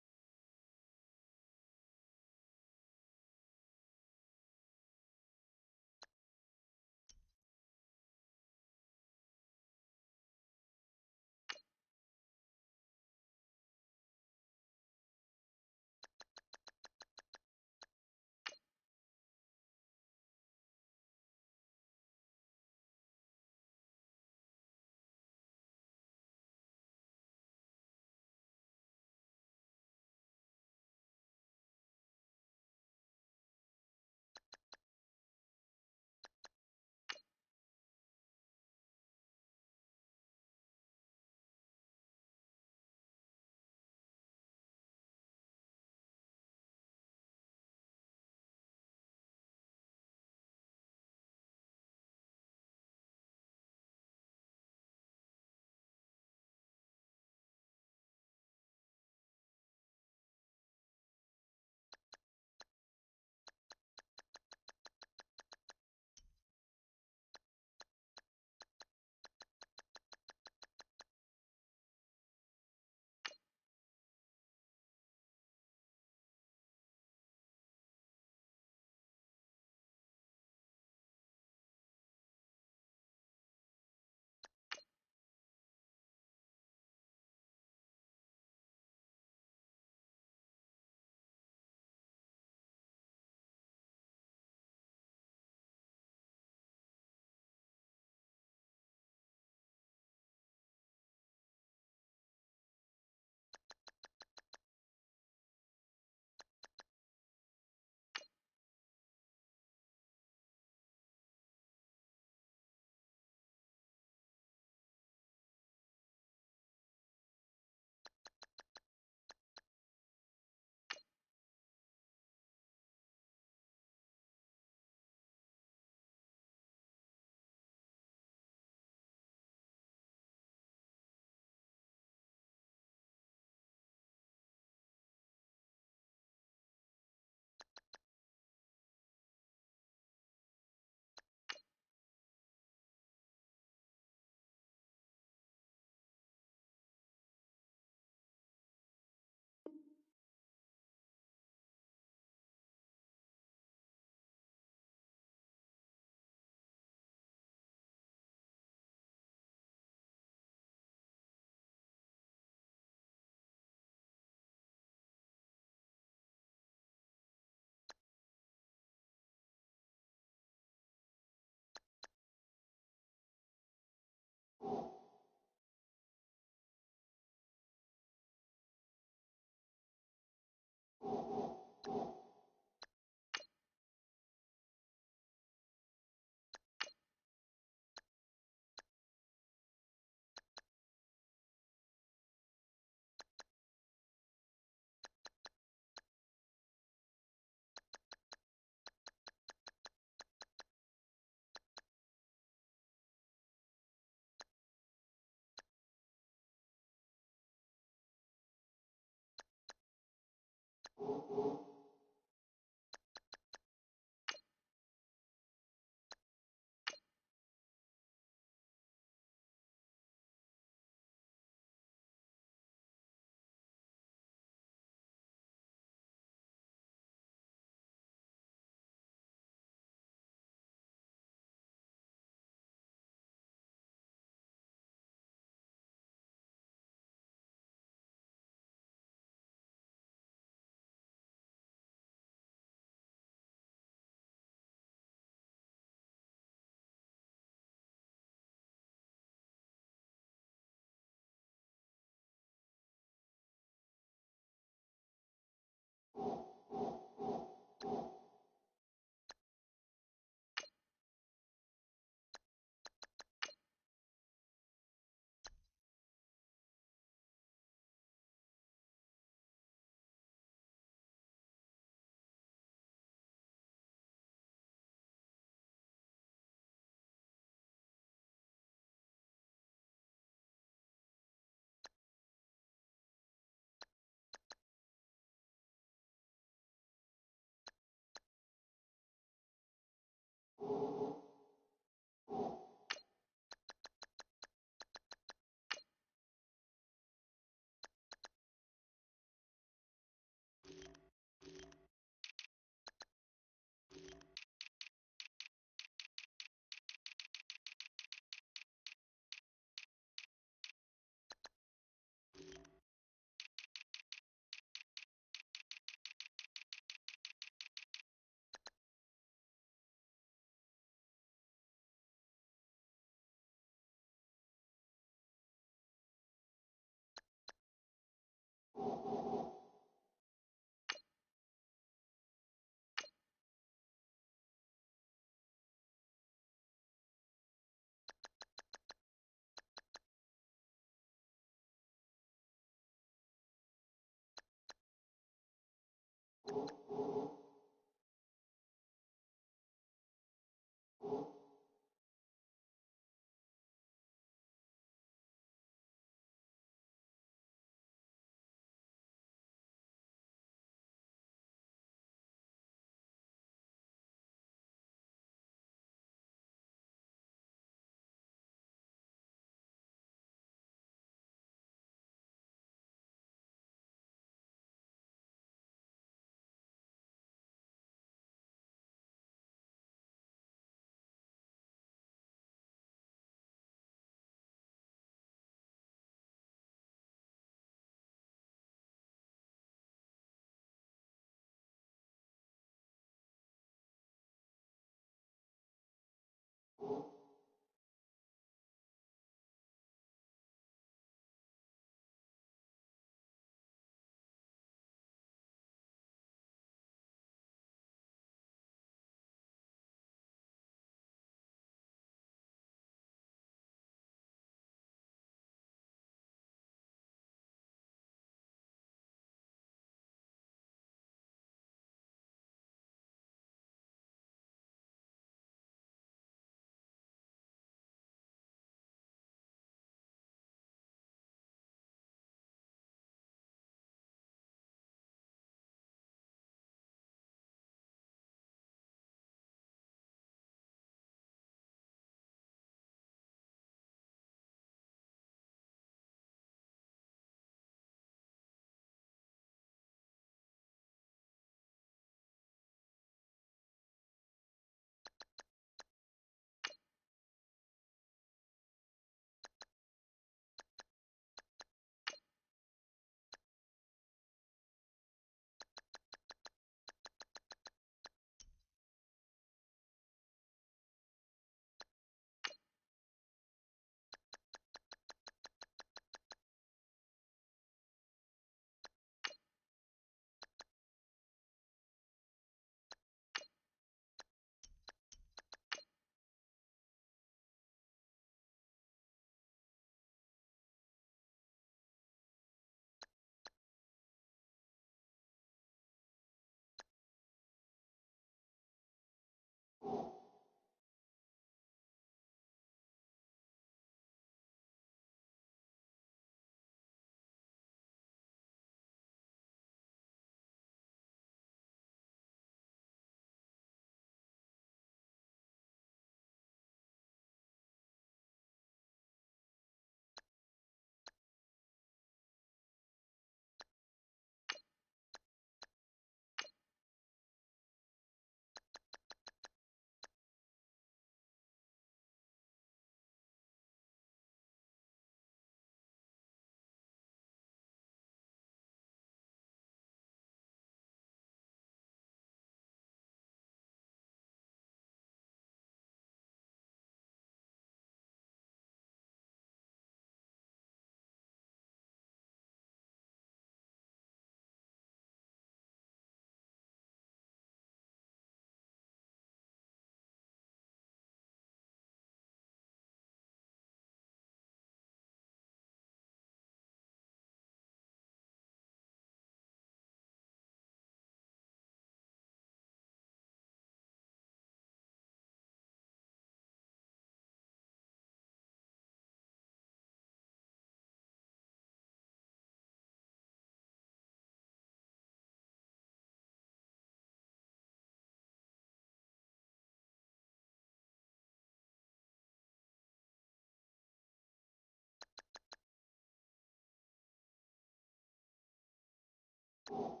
you